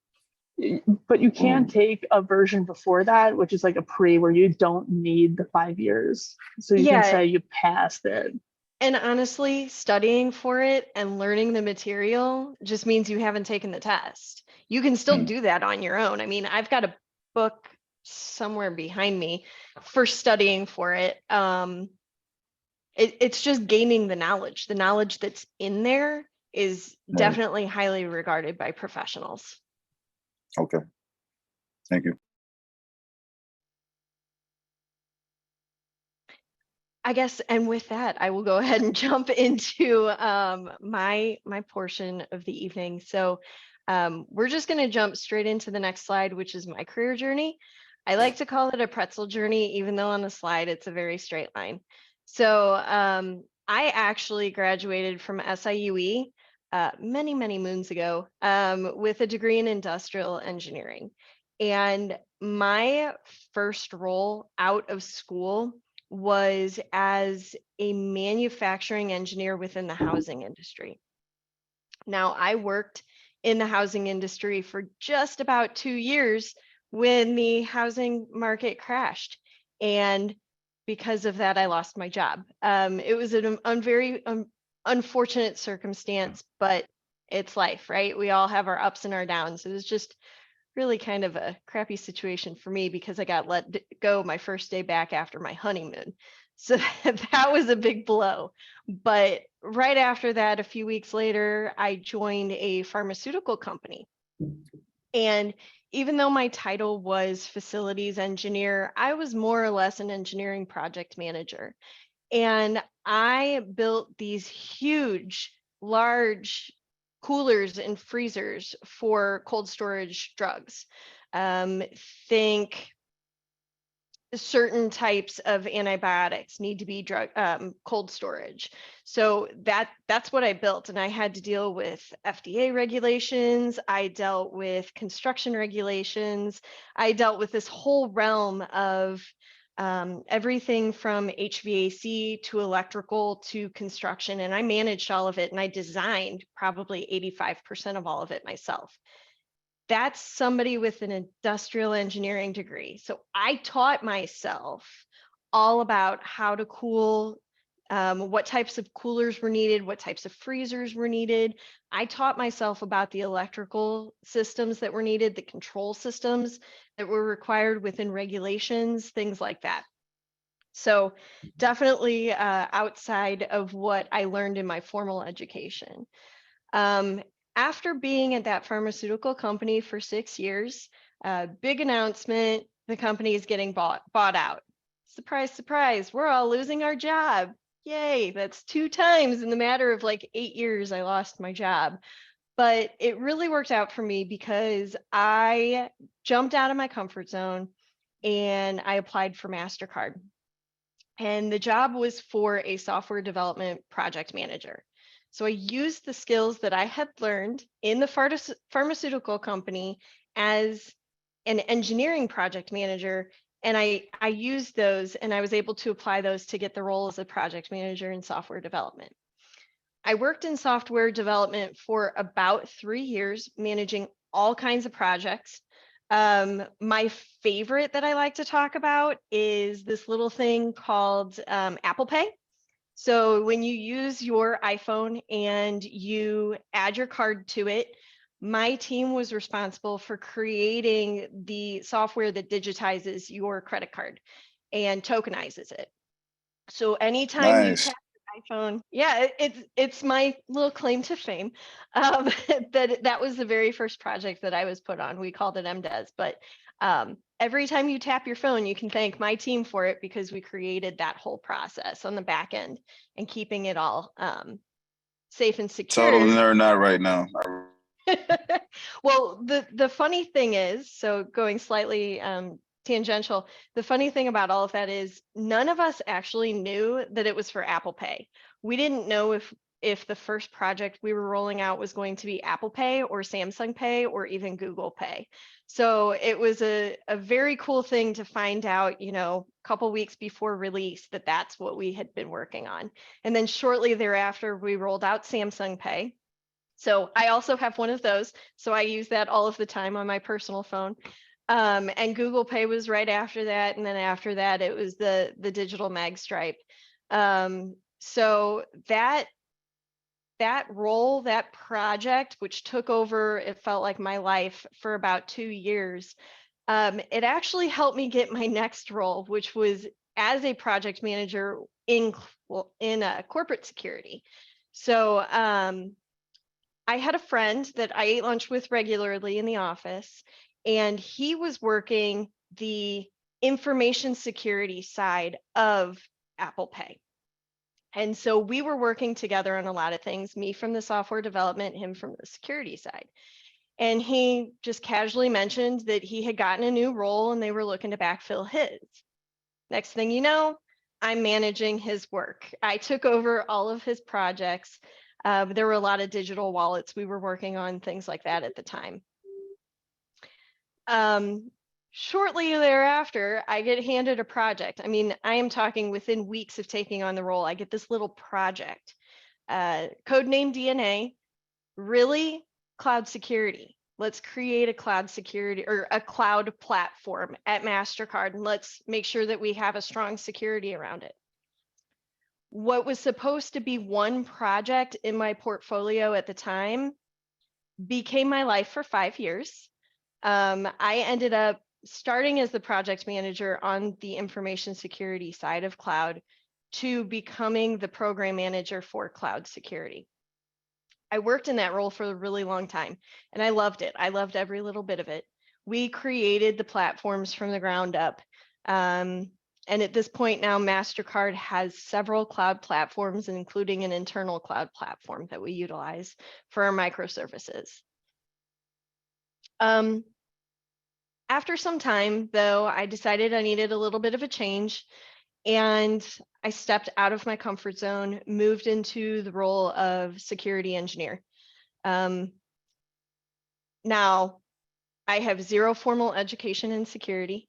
But you can take a version before that, which is like a pre, where you don't need the 5 years. So you can say you passed it. And honestly, studying for it and learning the material just means you haven't taken the test. You can still do that on your own. I mean, I've got a book somewhere behind me for studying for it. It's just gaining the knowledge. The knowledge that's in there is definitely highly regarded by professionals. Okay. Thank you. I guess, and with that, I will go ahead and jump into my portion of the evening. So we're just going to jump straight into the next slide, which is my career journey. I like to call it a pretzel journey, even though on the slide it's a very straight line. So I actually graduated from SIUE many, many moons ago with a degree in industrial engineering. And my first role out of school was as a manufacturing engineer within the housing industry. Now, I worked in the housing industry for just about 2 years when the housing market crashed. And because of that, I lost my job. It was a very unfortunate circumstance, but it's life, right? We all have our ups and our downs. It was just really kind of a crappy situation for me because I got let go my first day back after my honeymoon. So that was a big blow. But right after that, a few weeks later, I joined a pharmaceutical company. And even though my title was facilities engineer, I was more or less an engineering project manager. And I built these huge, large coolers and freezers for cold storage drugs. Think certain types of antibiotics need to be cold storage. So that's what I built. And I had to deal with FDA regulations. I dealt with construction regulations. I dealt with this whole realm of everything from HVAC to electrical to construction. And I managed all of it and I designed probably 85% of all of it myself. That's somebody with an industrial engineering degree. So I taught myself all about how to cool, what types of coolers were needed, what types of freezers were needed. I taught myself about the electrical systems that were needed, the control systems that were required within regulations, things like that. So definitely outside of what I learned in my formal education. After being at that pharmaceutical company for 6 years, Big announcement, the company is getting bought out. Surprise, surprise, we're all losing our job. Yay, that's 2 times in the matter of like 8 years I lost my job. But it really worked out for me because I jumped out of my comfort zone and I applied for MasterCard. And the job was for a software development project manager. So I used the skills that I had learned in the pharmaceutical company as an engineering project manager. And I used those and I was able to apply those to get the role as a project manager in software development. I worked in software development for about 3 years, managing all kinds of projects. My favorite that I like to talk about is this little thing called Apple Pay. So when you use your iPhone and you add your card to it, my team was responsible for creating the software that digitizes your credit card and tokenizes it. So anytime you Nice. tap your iPhone, yeah, it's my little claim to fame. That was the very first project that I was put on. We called it MDES, but every time you tap your phone, you can thank my team for it because we created that whole process on the back end and keeping it all safe and secure. Total nerd not right now. Well, the funny thing is, so going slightly tangential, the funny thing about all of that is none of us actually knew that it was for Apple Pay. We didn't know if the first project we were rolling out was going to be Apple Pay or Samsung Pay or even Google Pay. So it was a very cool thing to find out, you know, a couple weeks before release that that's what we had been working on. And then shortly thereafter, we rolled out Samsung Pay. So I also have one of those. So I use that all of the time on my personal phone. And Google Pay was right after that. And then after that, it was the digital mag stripe. So that role, that project, which took over, it felt like my life for about 2 years, it actually helped me get my next role, which was as a project manager in corporate security. So I had a friend that I ate lunch with regularly in the office, and he was working the information security side of Apple Pay. And so we were working together on a lot of things, me from the software development, him from the security side. And he just casually mentioned that he had gotten a new role and they were looking to backfill his. Next thing you know, I'm managing his work. I took over all of his projects. There were a lot of digital wallets we were working on, things like that at the time. Shortly thereafter, I get handed a project. I mean, I am talking within weeks of taking on the role. I get this little project, codename DNA, really cloud security. Let's create a cloud security or a cloud platform at MasterCard, and let's make sure that we have a strong security around it. What was supposed to be one project in my portfolio at the time became my life for 5 years. I ended up starting as the project manager on the information security side of cloud to becoming the program manager for cloud security. I worked in that role for a really long time and I loved it. I loved every little bit of it. We created the platforms from the ground up. And at this point now, MasterCard has several cloud platforms, including an internal cloud platform that we utilize for our microservices. After some time, though, I decided I needed a little bit of a change, and I stepped out of my comfort zone, moved into the role of security engineer. Now, I have zero formal education in security.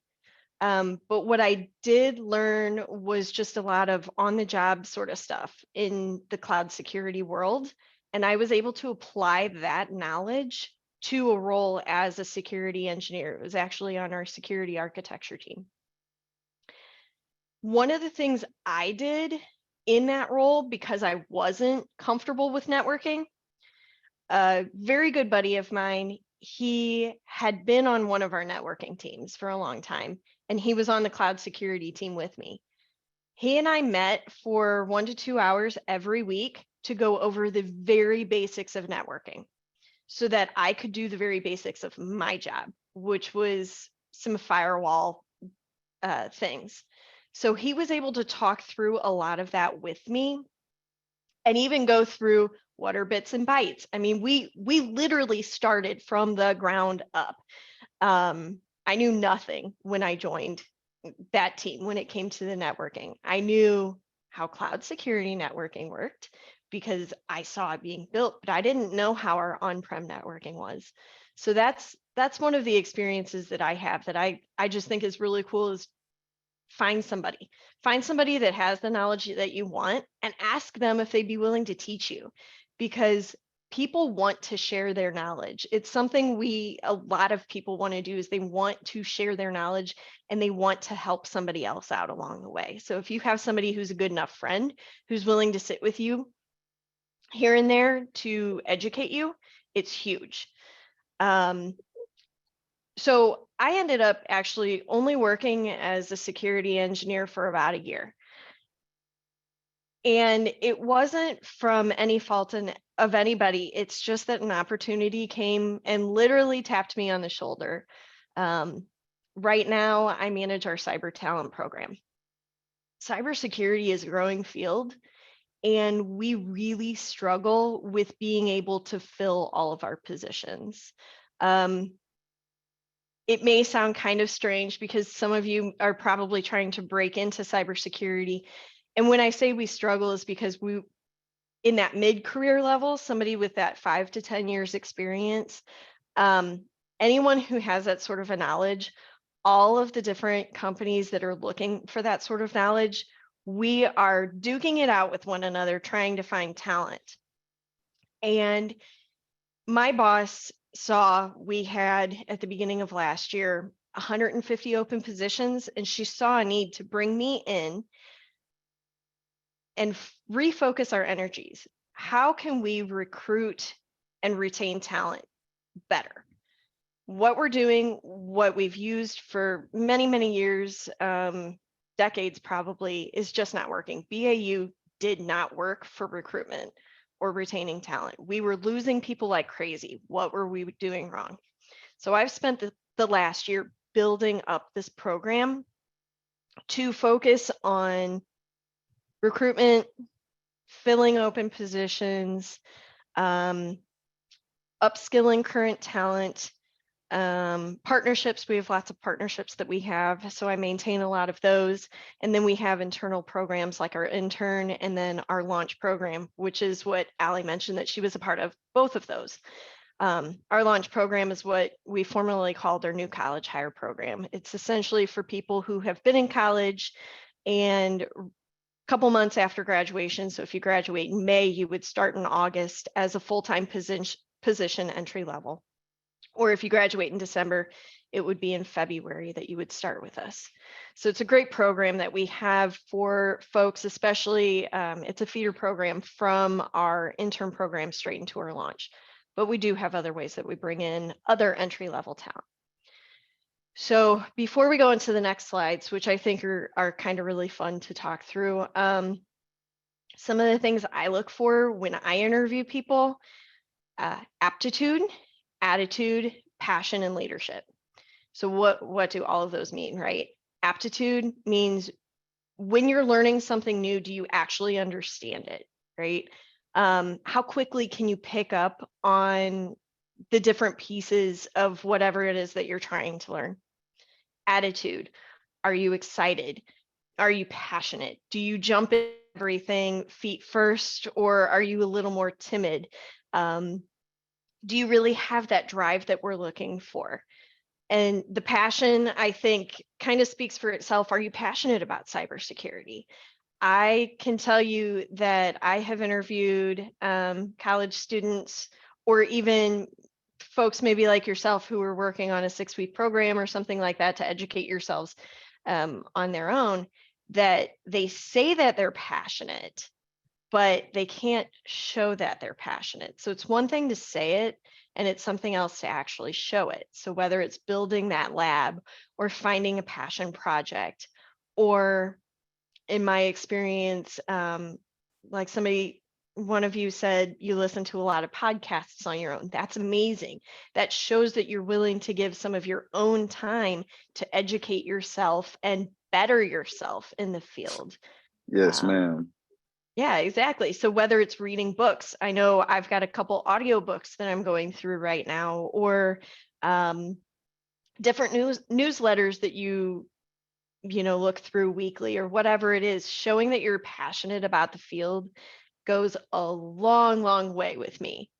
But what I did learn was just a lot of on-the-job sort of stuff in the cloud security world. And I was able to apply that knowledge to a role as a security engineer. It was actually on our security architecture team. One of the things I did in that role, because I wasn't comfortable with networking, a very good buddy of mine, he had been on one of our networking teams for a long time, and he was on the cloud security team with me. He and I met for 1 to 2 hours every week to go over the very basics of networking. so that I could do the very basics of my job, which was some firewall things. So he was able to talk through a lot of that with me and even go through what are bits and bytes. I mean, we literally started from the ground up. I knew nothing when I joined that team when it came to the networking. I knew how cloud security networking worked because I saw it being built, but I didn't know how our on-prem networking was. So that's one of the experiences that I have that I just think is really cool is find somebody that has the knowledge that you want and ask them if they'd be willing to teach you, because people want to share their knowledge. It's something a lot of people want to do is they want to share their knowledge and they want to help somebody else out along the way. So if you have somebody who's a good enough friend who's willing to sit with you here and there to educate you, it's huge. So I ended up actually only working as a security engineer for about a year. And it wasn't from any fault of anybody. It's just that an opportunity came and literally tapped me on the shoulder. Right now, I manage our cyber talent program. Cybersecurity is a growing field, and we really struggle with being able to fill all of our positions. It may sound kind of strange because some of you are probably trying to break into cybersecurity. And when I say we struggle is because in that mid-career level, somebody with that 5 to 10 years experience, anyone who has that sort of a knowledge, all of the different companies that are looking for that sort of knowledge, we are duking it out with one another, trying to find talent. And my boss saw we had at the beginning of last year 150 open positions, and she saw a need to bring me in and refocus our energies. How can we recruit and retain talent better? What we're doing, what we've used for many, many years, decades probably, is just not working. BAU did not work for recruitment or retaining talent. We were losing people like crazy. What were we doing wrong? So I've spent the last year building up this program to focus on recruitment, filling open positions, upskilling current talent, partnerships. We have lots of partnerships that we have, so I maintain a lot of those. And then we have internal programs like our intern and then our launch program, which is what Allie mentioned that she was a part of, both of those. Our launch program is what we formerly called our new college hire program. It's essentially for people who have been in college and couple months after graduation. So if you graduate in May, you would start in August as a full-time position entry level. Or if you graduate in December, it would be in February that you would start with us. So it's a great program that we have for folks, especially it's a feeder program from our intern program straight into our launch. But we do have other ways that we bring in other entry-level talent. So before we go into the next slides, which I think are kind of really fun to talk through, some of the things I look for when I interview people, aptitude, attitude, passion, and leadership. So what do all of those mean, right? Aptitude means when you're learning something new, do you actually understand it, right? How quickly can you pick up on the different pieces of whatever it is that you're trying to learn? Attitude. Are you excited? Are you passionate? Do you jump in everything feet first, or are you a little more timid? Do you really have that drive that we're looking for? And the passion, I think, kind of speaks for itself. Are you passionate about cybersecurity? I can tell you that I have interviewed college students or even folks maybe like yourself who are working on a 6-week program or something like that to educate yourselves on their own, that they say that they're passionate, but they can't show that they're passionate. So it's one thing to say it, and it's something else to actually show it. So whether it's building that lab or finding a passion project, or in my experience, like somebody one of you said you listen to a lot of podcasts on your own. That's amazing. That shows that you're willing to give some of your own time to educate yourself and better yourself in the field. Yes, Um, ma'am. Yeah, exactly. So whether it's reading books, I know I've got a couple audiobooks that I'm going through right now, or different newsletters that you look through weekly, or whatever it is. Showing that you're passionate about the field goes a long, long way with me.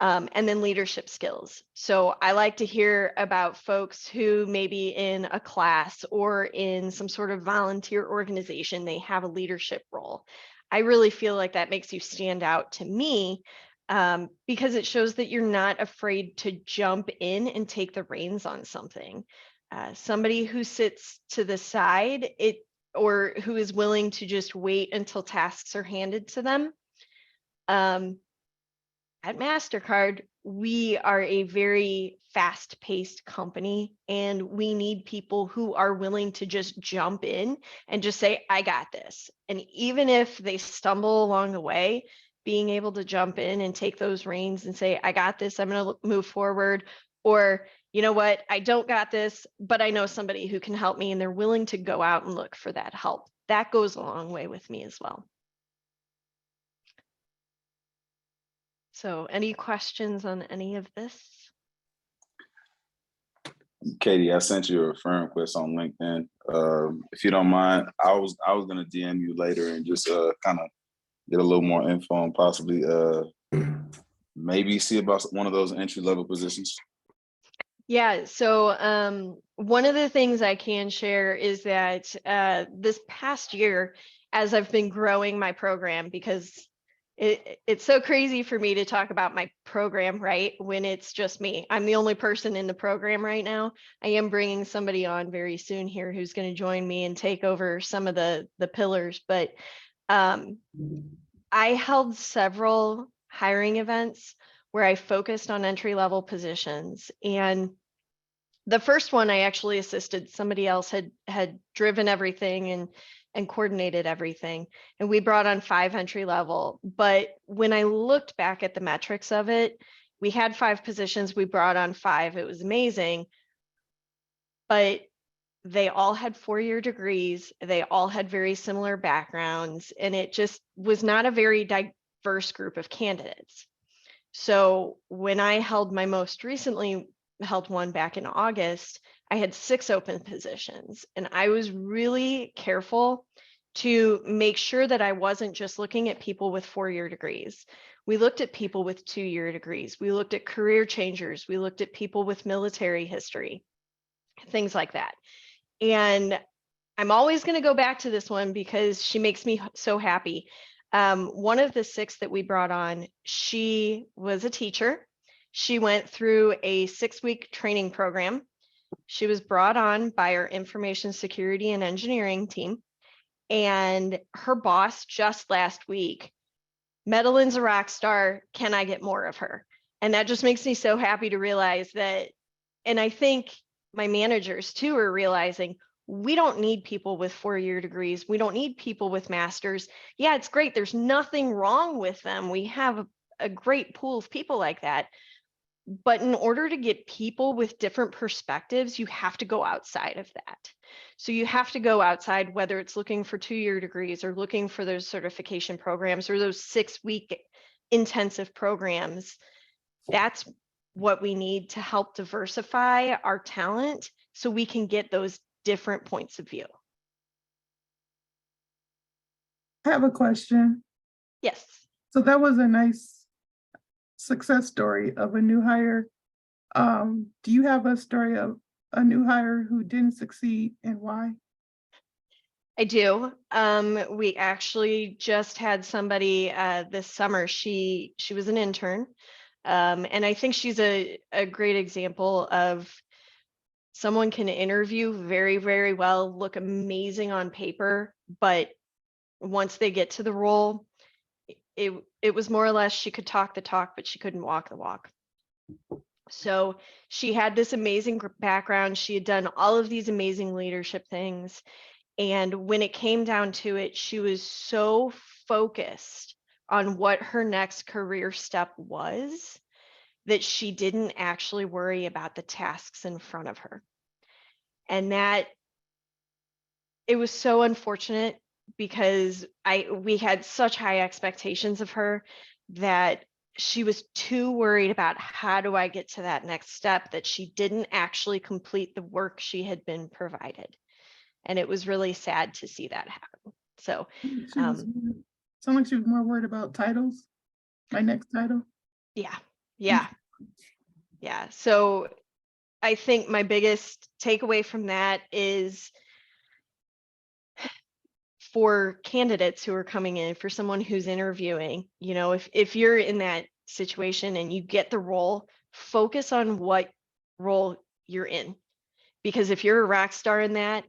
And then leadership skills. So I like to hear about folks who maybe in a class or in some sort of volunteer organization, they have a leadership role. I really feel like that makes you stand out to me, because it shows that you're not afraid to jump in and take the reins on something. Somebody who sits to the side, or who is willing to just wait until tasks are handed to them. At MasterCard, we are a very fast-paced company, and we need people who are willing to just jump in and just say, I got this. And even if they stumble along the way, being able to jump in and take those reins and say, I got this, I'm going to move forward. Or, you know what, I don't got this, but I know somebody who can help me, and they're willing to go out and look for that help. That goes a long way with me as well. So any questions on any of this? Katie, I sent you a friend request on LinkedIn. If you don't mind, I was gonna DM you later and just kind of get a little more info and possibly maybe see about one of those entry-level positions. Yeah, so one of the things I can share is that this past year, as I've been growing my program, because it's so crazy for me to talk about my program, right? When it's just me. I'm the only person in the program right now. I am bringing somebody on very soon here who's going to join me and take over some of the pillars. But I held several hiring events where I focused on entry-level positions. And the first one I actually assisted. Somebody else had driven everything and coordinated everything. And we brought on 5 entry level. But when I looked back at the metrics of it, we had 5 positions, we brought on 5. It was amazing. But they all had 4-year degrees. They all had very similar backgrounds. And it just was not a very diverse group of candidates. So when I held my most recently held one back in August, I had 6 open positions, and I was really careful to make sure that I wasn't just looking at people with 4-year degrees. We looked at people with 2-year degrees. We looked at career changers. We looked at people with military history, things like that. And I'm always going to go back to this one because she makes me so happy. One of the 6 that we brought on, she was a teacher. She went through a 6-week training program. She was brought on by our information security and engineering team. And her boss just last week, Madeline's a rock star. Can I get more of her? And that just makes me so happy to realize that. And I think my managers too are realizing we don't need people with 4-year degrees. We don't need people with masters. Yeah, it's great. There's nothing wrong with them. We have a great pool of people like that. But in order to get people with different perspectives, you have to go outside of that. So you have to go outside, whether it's looking for 2-year degrees or looking for those certification programs or those 6-week intensive programs. That's what we need to help diversify our talent so we can get those different points of view. I have a question. Yes. So that was a nice success story of a new hire. Do you have a story of a new hire who didn't succeed and why? I do. We actually just had somebody this summer. She was an intern. And I think she's a great example of someone can interview very, very well, look amazing on paper, but once they get to the role, it was more or less she could talk the talk, but she couldn't walk the walk. So she had this amazing background. She had done all of these amazing leadership things. And when it came down to it, she was so focused on what her next career step was, that she didn't actually worry about the tasks in front of her. And that it was so unfortunate because we had such high expectations of her that she was too worried about how do I get to that next step that she didn't actually complete the work she had been provided. And it was really sad to see that happen. So Sound like she was more worried about titles, my next title. yeah. So I think my biggest takeaway from that is for candidates who are coming in, for someone who's interviewing, you know, if you're in that situation and you get the role, focus on what role you're in. Because if you're a rock star in that,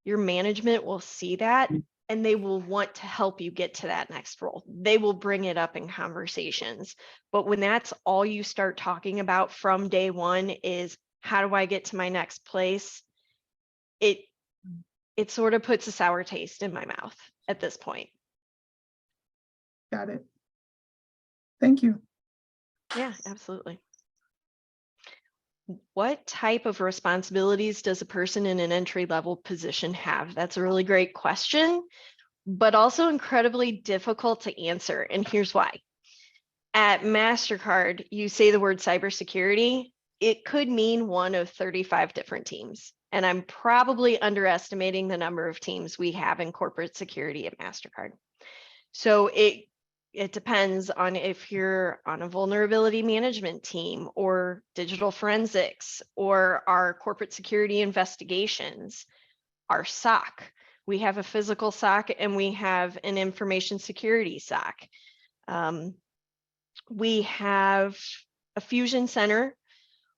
your management will see that and they will want to help you get to that next role. They will bring it up in conversations. But when that's all you start talking about from day one is how do I get to my next place? It sort of puts a sour taste in my mouth at this point. Got it. Thank you. Yeah, absolutely. What type of responsibilities does a person in an entry-level position have? That's a really great question, but also incredibly difficult to answer. And here's why. At MasterCard, you say the word cybersecurity, it could mean one of 35 different teams. And I'm probably underestimating the number of teams we have in corporate security at MasterCard. So it depends on if you're on a vulnerability management team or digital forensics or our corporate security investigations, our SOC. We have a physical SOC and we have an information security SOC. We have a fusion center.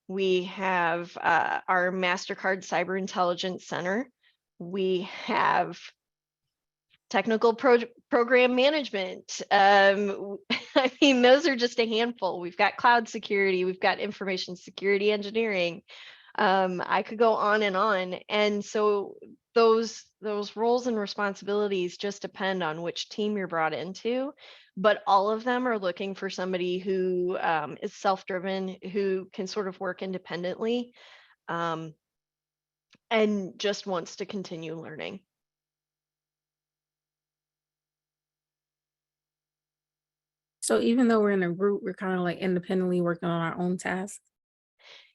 We have our MasterCard Cyber Intelligence Center. We have technical program management. I mean, those are just a handful. We've got cloud security. We've got information security engineering. I could go on. And so those roles and responsibilities just depend on which team you're brought into. But all of them are looking for somebody who is self-driven, who can sort of work independently, and just wants to continue learning. So even though we're in a group, we're kind of like independently working on our own tasks.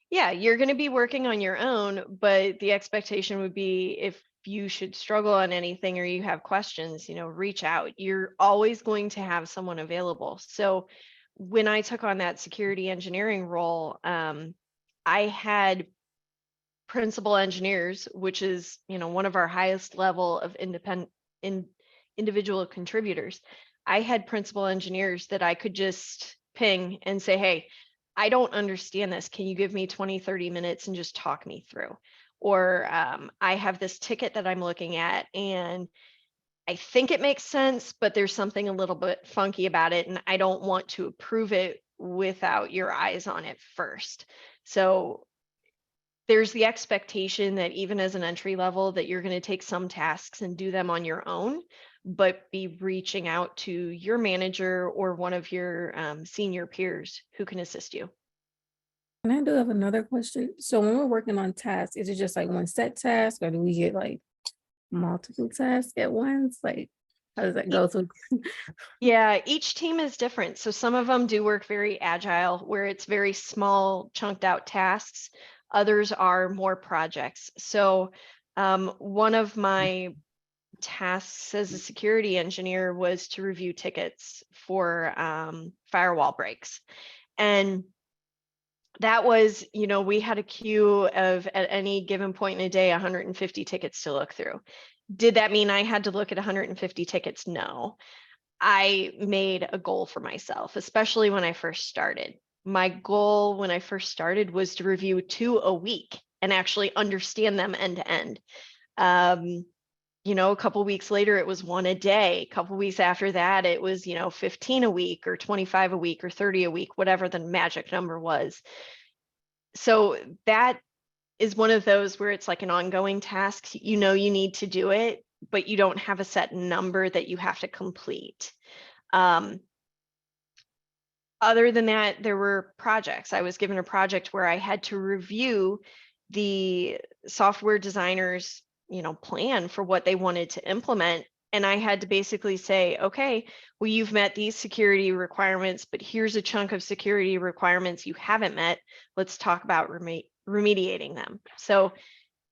Yeah, you're going to be working on your own, but the expectation would be if you should struggle on anything or you have questions, you know, reach out. You're always going to have someone available. So when I took on that security engineering role, I had principal engineers, which is, you know, one of our highest level of individual contributors. I had principal engineers that I could just ping and say, hey, I don't understand this. Can you give me 20, 30 minutes and just talk me through? Or I have this ticket that I'm looking at and I think it makes sense, but there's something a little bit funky about it and I don't want to approve it without your eyes on it first. So there's the expectation that even as an entry level that you're going to take some tasks and do them on your own, but be reaching out to your manager or one of your senior peers who can assist you. And I do have another question. So when we're working on tasks, is it just like one set task or do we get like multiple tasks at once? Like, how does that go through? Yeah, each team is different. So some of them do work very agile where it's very small chunked out tasks. Others are more projects. So one of my tasks as a security engineer was to review tickets for firewall breaks. And that was, you know, we had a queue of at any given point in a day, 150 tickets to look through. Did that mean I had to look at 150 tickets? No. I made a goal for myself, especially when I first started. My goal when I first started was to review 2 a week and actually understand them end to end. You know, a couple of weeks later, it was 1 a day. A couple of weeks after that, it was, you know, 15 a week or 25 a week or 30 a week, whatever the magic number was. So that is one of those where it's like an ongoing task. You know, you need to do it, but you don't have a set number that you have to complete. Other than that, there were projects. I was given a project where I had to review the software designer's, plan for what they wanted to implement. And I had to basically say, okay, well, you've met these security requirements, but here's a chunk of security requirements you haven't met. Let's talk about remediating them. So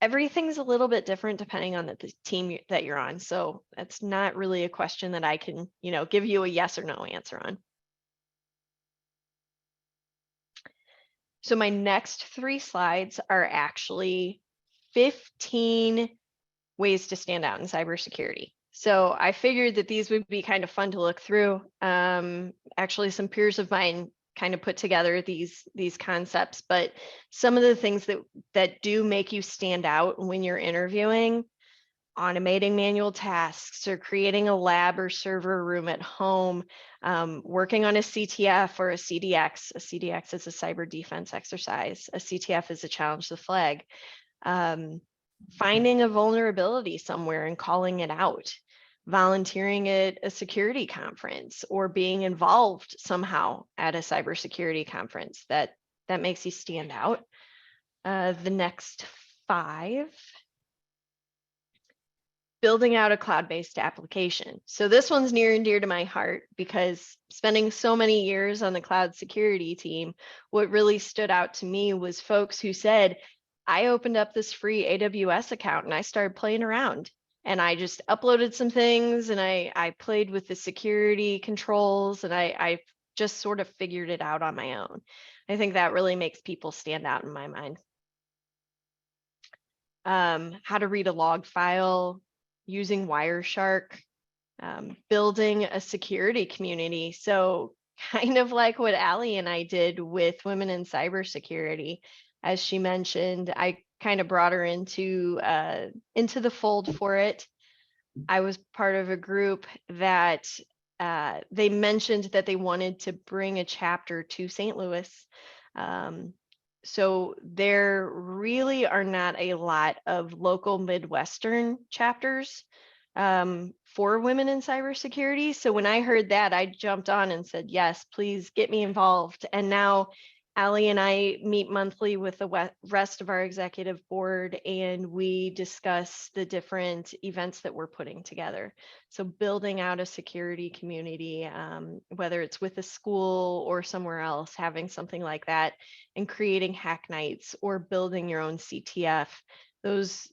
everything's a little bit different depending on the team that you're on. So that's not really a question that I can, give you a yes or no answer on. So my next 3 slides are actually 15 ways to stand out in cybersecurity. So I figured that these would be kind of fun to look through. Actually, some peers of mine kind of put together these concepts, but some of the things that do make you stand out when you're interviewing: automating manual tasks, or creating a lab or server room at home, working on a CTF or a CDX. A CDX is a cyber defense exercise. A CTF is a challenge the flag. Finding a vulnerability somewhere and calling it out, volunteering at a security conference, or being involved somehow at a cybersecurity conference. That makes you stand out. The next 5. Building out a cloud-based application. So this one's near and dear to my heart because spending so many years on the cloud security team, what really stood out to me was folks who said, I opened up this free AWS account and I started playing around, and I just uploaded some things, and I played with the security controls, and I just sort of figured it out on my own. I think that really makes people stand out in my mind. How to read a log file, using Wireshark, building a security community. So kind of like what Allie and I did with Women in Cybersecurity. As she mentioned, I kind of brought her into the fold for it. I was part of a group that they mentioned that they wanted to bring a chapter to St. Louis. So there really are not a lot of local Midwestern chapters for women in cybersecurity. So when I heard that, I jumped on and said, yes, please get me involved. And now Allie and I meet monthly with the rest of our executive board, and we discuss the different events that we're putting together. So building out a security community, whether it's with a school or somewhere else, having something like that, and creating hack nights or building your own CTF, those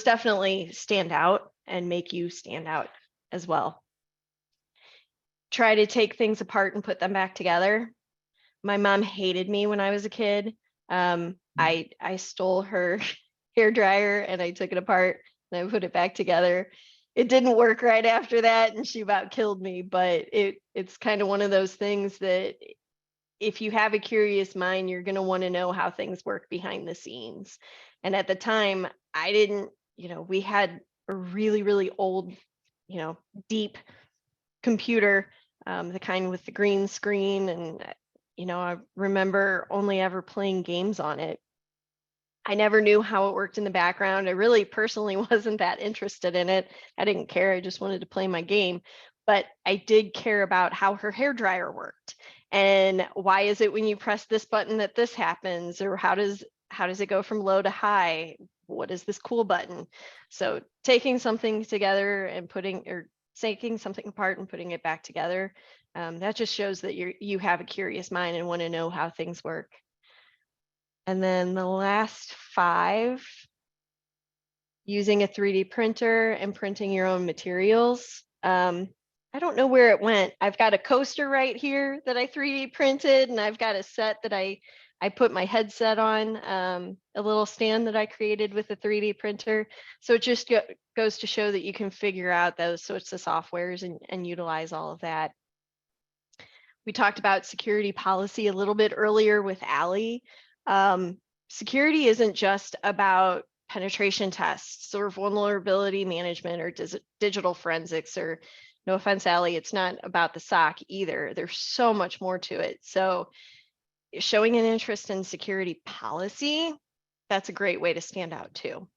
definitely stand out and make you stand out as well. Try to take things apart and put them back together. My mom hated me when I was a kid. I stole her hair dryer and I took it apart and I put it back together. It didn't work right after that, and she about killed me, but it's kind of one of those things that if you have a curious mind, you're going to want to know how things work behind the scenes. And at the time, I didn't, we had a really, really old, deep computer, the kind with the green screen, and I remember only ever playing games on it. I never knew how it worked in the background. I really personally wasn't that interested in it. I didn't care. I just wanted to play my game. But I did care about how her hair dryer worked. And why is it when you press this button that this happens? Or how does it go from low to high? What is this cool button? So taking something together and taking something apart and putting it back together, that just shows that you have a curious mind and want to know how things work. And then the last 5, using a 3D printer and printing your own materials. I don't know where it went. I've got a coaster right here that I 3D printed, and I've got a set that I put my headset on, a little stand that I created with a 3D printer. So it just goes to show that you can figure out those sorts of softwares and utilize all of that. We talked about security policy a little bit earlier with Allie. Security isn't just about penetration tests or vulnerability management or digital forensics, or no offense, Allie, it's not about the SOC either. There's so much more to it. So showing an interest in security policy, that's a great way to stand out too.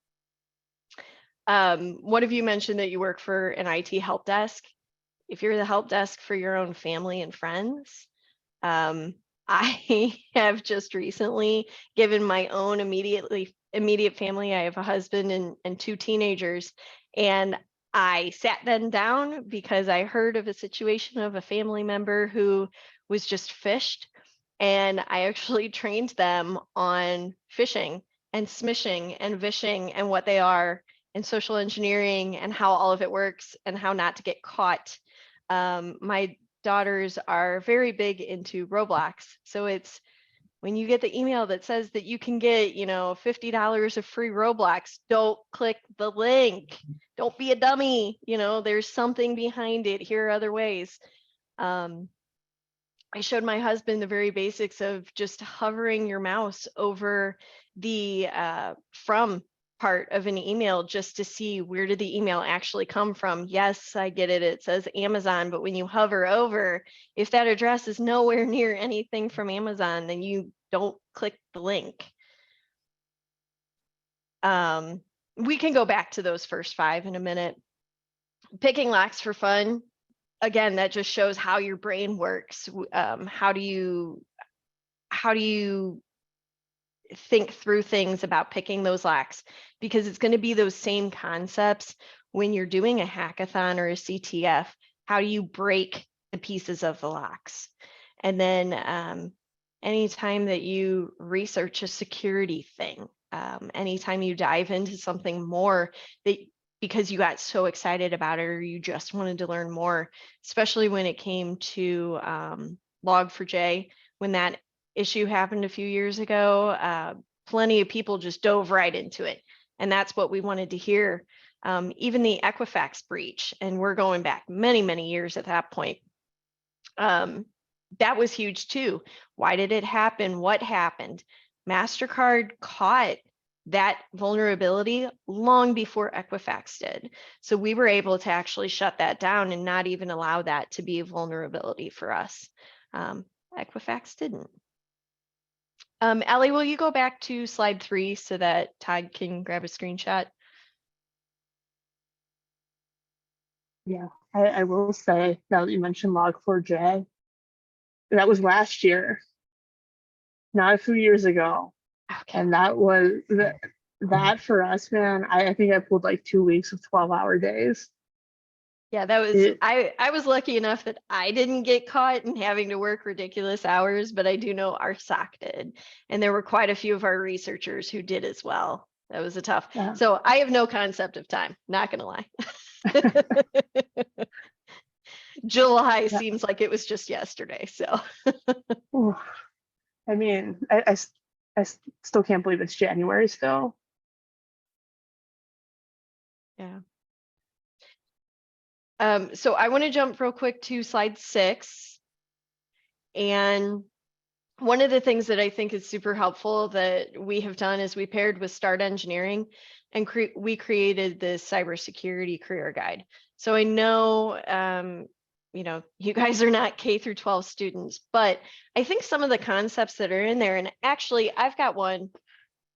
One of you mentioned that you work for an IT help desk. if you're the help desk for your own family and friends, I have just recently given my own immediate family. I have a husband and 2 teenagers, and I sat them down because I heard of a situation of a family member who was just phished, and I actually trained them on phishing and smishing and vishing and what they are, and social engineering and how all of it works and how not to get caught. My daughters are very big into Roblox. So it's when you get the email that says that you can get, $50 of free Roblox, don't click the link. Don't be a dummy. There's something behind it. Here are other ways. I showed my husband the very basics of just hovering your mouse over the from part of an email just to see where did the email actually come from. Yes, I get it. It says Amazon, but when you hover over, if that address is nowhere near anything from Amazon, then you don't click the link. We can go back to those first 5 in a minute. Picking locks for fun. Again, that just shows how your brain works. How do you think through things about picking those locks? Because it's going to be those same concepts when you're doing a hackathon or a CTF. How do you break the pieces of the locks? And then anytime that you research a security thing, anytime you dive into something more that because you got so excited about it or you just wanted to learn more, especially when it came to Log4j, when that issue happened a few years ago, plenty of people just dove right into it. And that's what we wanted to hear. Even the Equifax breach, and we're going back many, many years at that point. That was huge too. Why did it happen? What happened? MasterCard caught that vulnerability long before Equifax did. So we were able to actually shut that down and not even allow that to be a vulnerability for us. Equifax didn't. Ellie, will you go back to slide 3 so that Todd can grab a screenshot? Yeah, I will say, now that you mentioned Log4j, that was last year, not a few years ago. Okay. And that was that for us, man. I think I pulled like 2 weeks of 12-hour days. Yeah, that was I was lucky enough that I didn't get caught in having to work ridiculous hours, but I do know our SOC did. And there were quite a few of our researchers who did as well. That was a tough. Yeah. So I have no concept of time, not gonna lie. July seems like it was just yesterday. So Ooh. I mean, I still can't believe it's January still. yeah. So I want to jump real quick to slide 6. And one of the things that I think is super helpful that we have done is we paired with Start Engineering and we created this cybersecurity career guide. So I know, you guys are not K through 12 students, but I think some of the concepts that are in there, and actually I've got one,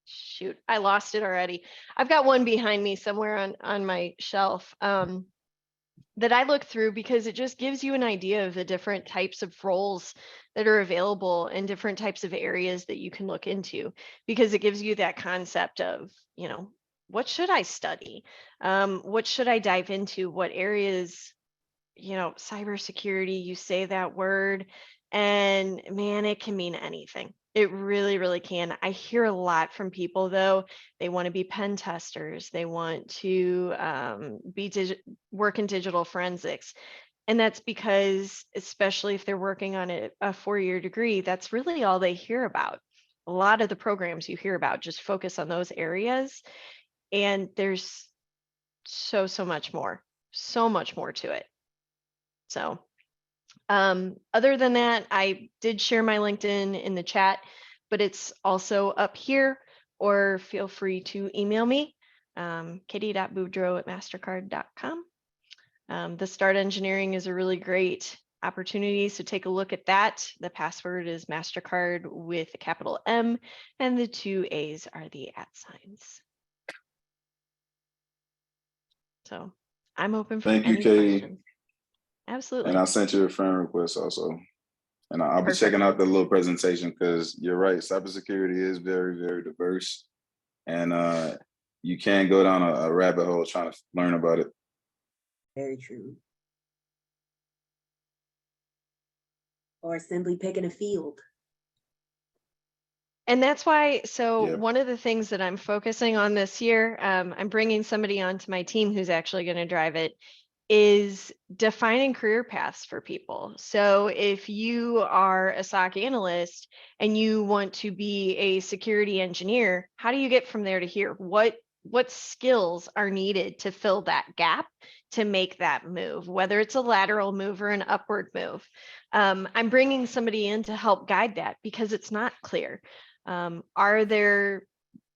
shoot, I lost it already. I've got one behind me somewhere on my shelf. That I look through because it just gives you an idea of the different types of roles that are available and different types of areas that you can look into, because it gives you that concept of, what should I study? What should I dive into? What areas, cybersecurity, you say that word and man, it can mean anything. It really, really can. I hear a lot from people though. They want to be pen testers. They want to work in digital forensics. And that's because, especially if they're working on a 4-year degree, that's really all they hear about. A lot of the programs you hear about just focus on those areas. And there's so much more to it. So other than that, I did share my LinkedIn in the chat, but it's also up here, or feel free to email me, kitty.boudreau@mastercard.com. The Start Engineering is a really great opportunity, so take a look at that. The password is MasterCard with a capital M, and the 2 A's are the @signs. So I'm open for Thank you, any Katie. questions. Absolutely. And I sent you a friend request also. And I'll be Perfect. checking out the little presentation because you're right, cybersecurity is very, very diverse. And you can go down a rabbit hole trying to learn about it. Very true. Or simply picking a field. And that's why, so Yeah. one of the things that I'm focusing on this year, I'm bringing somebody onto my team who's actually going to drive it, is defining career paths for people. So if you are a SOC analyst and you want to be a security engineer, how do you get from there to here? What skills are needed to fill that gap, to make that move, whether it's a lateral move or an upward move? I'm bringing somebody in to help guide that because it's not clear. Are there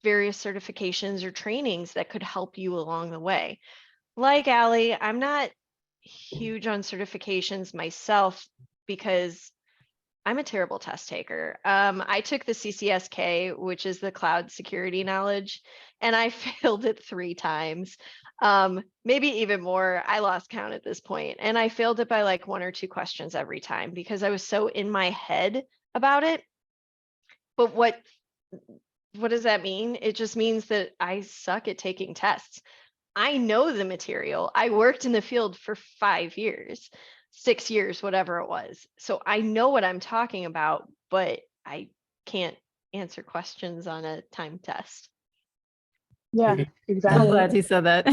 various certifications or trainings that could help you along the way? Like Allie, I'm not huge on certifications myself because I'm a terrible test taker. I took the CCSK, which is the cloud security knowledge, and I failed it 3 times. Maybe even more. I lost count at this point, and I failed it by like 1 or 2 questions every time because I was so in my head about it. But what does that mean? It just means that I suck at taking tests. I know the material. I worked in the field for 5 years, 6 years, whatever it was. So I know what I'm talking about, but I can't answer questions on a timed test. Yeah, I'm exactly. glad you said that.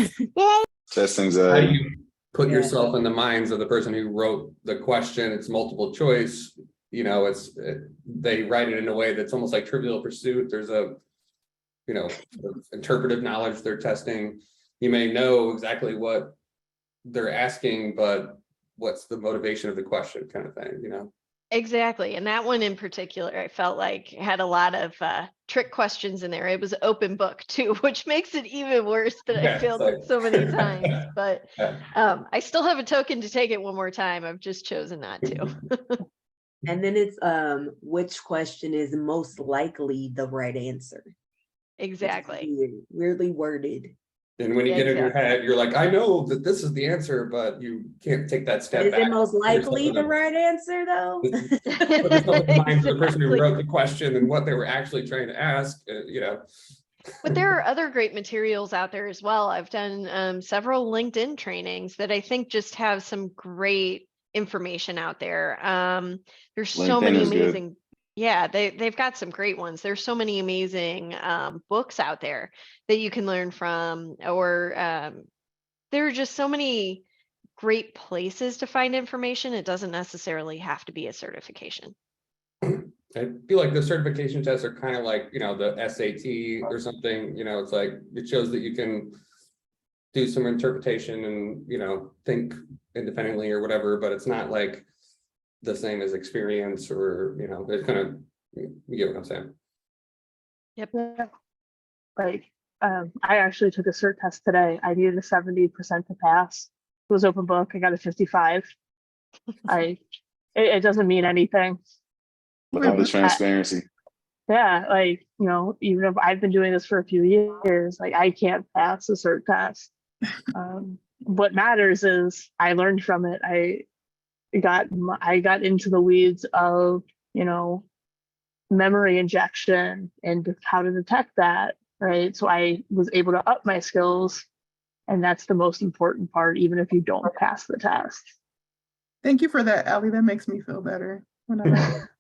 Test How do anxiety. you put Yeah. yourself in the minds of the person who wrote the question? It's multiple choice, you know, they write it in a way that's almost like Trivial Pursuit. There's a, you know, interpretive knowledge they're testing. You may know exactly what they're asking, but what's the motivation of the question, kind of thing, you know? Exactly. And that one in particular, I felt like had a lot of trick questions in there. It was open book too, which makes it even worse that Yeah, I it's failed like- it so many times. But Yeah. I still have a token to take it one more time. I've just chosen not to. And then it's which question is most likely the right answer. which is Exactly. weirdly worded. And when you Yeah, get in your exactly. head, you're like, I know that this is the answer, but you can't take that But step is back. it most likely yourself the in a- right answer though? Put yourself in the mind of the person who Exactly. wrote the question and what they were actually trying to ask, you know? But there are other great materials out there as well. I've done several LinkedIn trainings that I think just have some great information out there. There's so LinkedIn many is good. amazing, yeah, they've got some great ones. There's so many amazing books out there that you can learn from, or there are just so many great places to find information. It doesn't necessarily have to be a certification. I feel like the certification tests are kind of like, you know, the SAT or something, you know, it's like, it shows that you can do some interpretation and, you know, think independently or whatever, but it's not like the same as experience or, you know, it's kind of, you get what I'm saying? Yep. Yeah. Like, I actually took a cert test today. I needed a 70% to pass. It was open book. I got a 55. It doesn't mean anything. Love the transparency. Yeah, like, you know, even if I've been doing this for a few years, like I can't pass a cert test. What matters is I learned from it. I got into the weeds of, you know, memory injection and how to detect that, right? So I was able to up my skills, and that's the most important part, even if you don't pass the test. Thank you for that, Allie. That makes me feel better. Whenever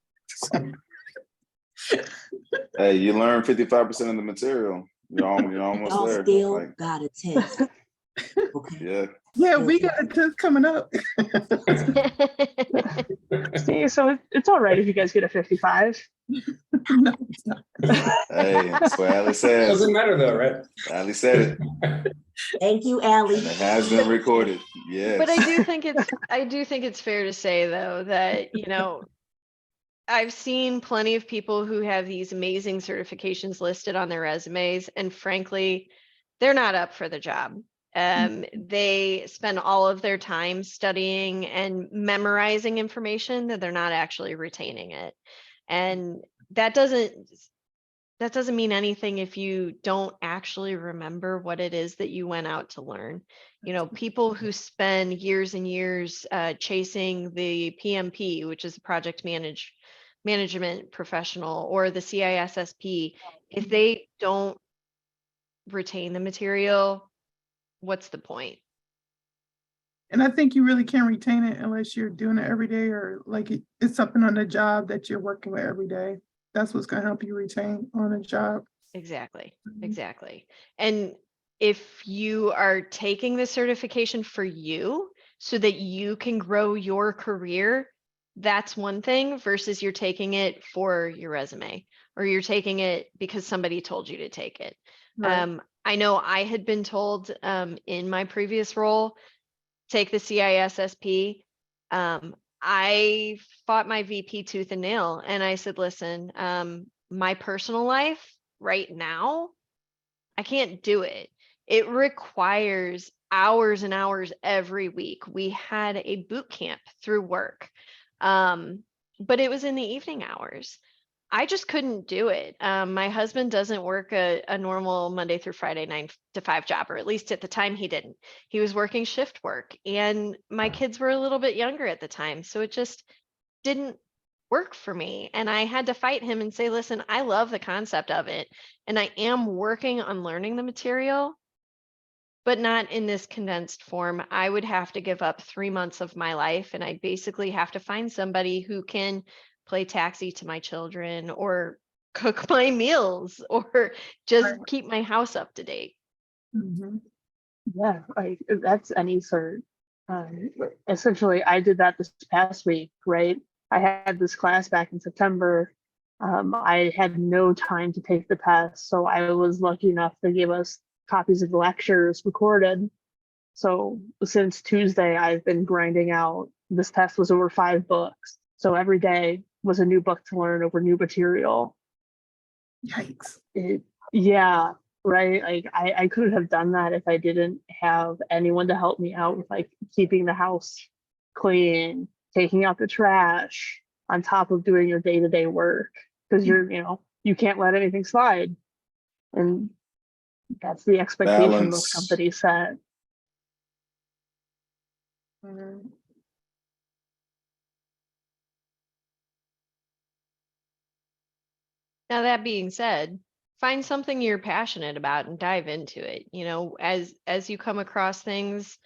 Hey, you learn 55% of the material. You're almost Y'all there. still Like, got a test. Okay. yeah. yeah, we got a test coming up. See, so it's all right if you guys get a 55. No, it's not. Hey, that's what Ali says. Doesn't matter though, right? Ali said it, Thank you, Allie. and it has been recorded. Yes. But I do think it's fair to say though that, you know, I've seen plenty of people who have these amazing certifications listed on their resumes, and frankly, they're not up for the job. They spend all of their time studying and memorizing information that they're not actually retaining it. And that doesn't that doesn't mean anything if you don't actually remember what it is that you went out to learn. You know, people who spend years and years chasing the PMP, which is project management professional, or the CISSP, if they don't retain the material, what's the point? And I think you really can't retain it unless you're doing it every day, or like it's something on the job that you're working with every day. That's what's gonna help you retain on a job. Exactly, Mhm. exactly. And if you are taking the certification for you so that you can grow your career, that's one thing versus you're taking it for your resume, or you're taking it because somebody told you to take it. Right. I know I had been told in my previous role, take the CISSP. I fought my VP tooth and nail, and I said, listen, my personal life right now, I can't do it. It requires hours and hours every week. We had a boot camp through work, but it was in the evening hours. I just couldn't do it. My husband doesn't work a normal Monday through Friday 9 to 5 job, or at least at the time he didn't. He was working shift work, and my kids were a little bit younger at the time. So it just didn't work for me. And I had to fight him and say, listen, I love the concept of it. And I am working on learning the material, but not in this condensed form. I would have to give up 3 months of my life, and I basically have to find somebody who can play taxi to my children, or cook my meals, or just Right. keep my house up to date. Mhm. Yeah, like that's any cert. Essentially, I did that this past week, right? I had this class back in September. I had no time to take the test, so I was lucky enough to give us copies of the lectures recorded. So since Tuesday, I've been grinding out. This test was over 5 books, so every day was a new book to learn over new material. Yikes. Yeah, right. Like I couldn't have done that if I didn't have anyone to help me out with like keeping the house clean, taking out the trash, on top of doing your day-to-day work. Because you can't let anything slide. And that's the expectation most Balance. companies set. Mhm. Now, that being said, find something you're passionate about and dive into it. You know, as you come across things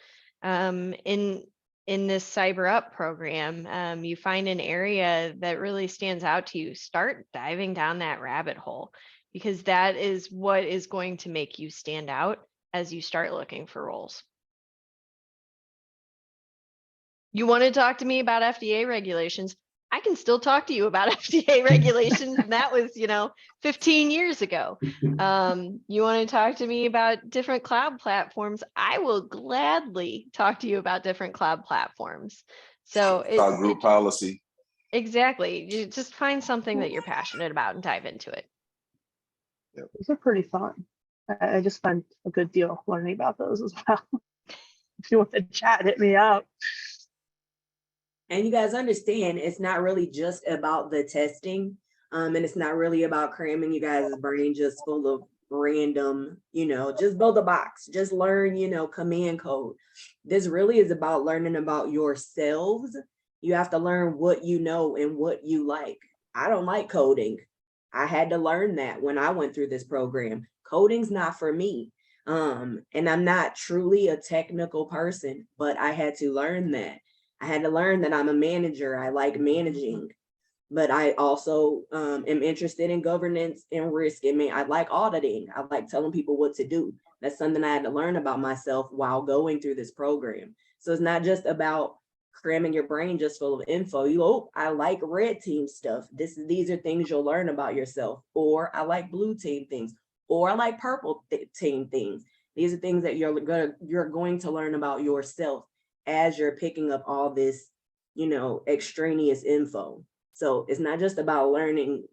in this Cyber Up program, you find an area that really stands out to you, start diving down that rabbit hole, because that is what is going to make you stand out as you start looking for roles. You want to talk to me about FDA regulations? I can still talk to you about FDA regulations, and that was, 15 years ago. You want to talk to me about different cloud platforms? I will gladly talk to you about different cloud platforms. So About group policy. exactly, you just find something that you're passionate about and dive into it. Those are pretty fun. I just spent a good deal learning about those as well. If you want to chat, hit me up. And you guys understand, it's not really just about the testing. And it's not really about cramming you guys' brain just full of random, just build a box, just learn, command code. This really is about learning about yourselves. You have to learn what you know and what you like. I don't like coding. I had to learn that when I went through this program. Coding's not for me. And I'm not truly a technical person, but I had to learn that. I had to learn that I'm a manager. I like managing, but I also am interested in governance and risk. I like auditing. I like telling people what to do. That's something I had to learn about myself while going through this program. So it's not just about cramming your brain just full of info. I like red team stuff. These are things you'll learn about yourself. Or I like blue team things. Or I like purple team things. These are things that you're going to learn about yourself as you're picking up all this, extraneous info. So it's not just about learning,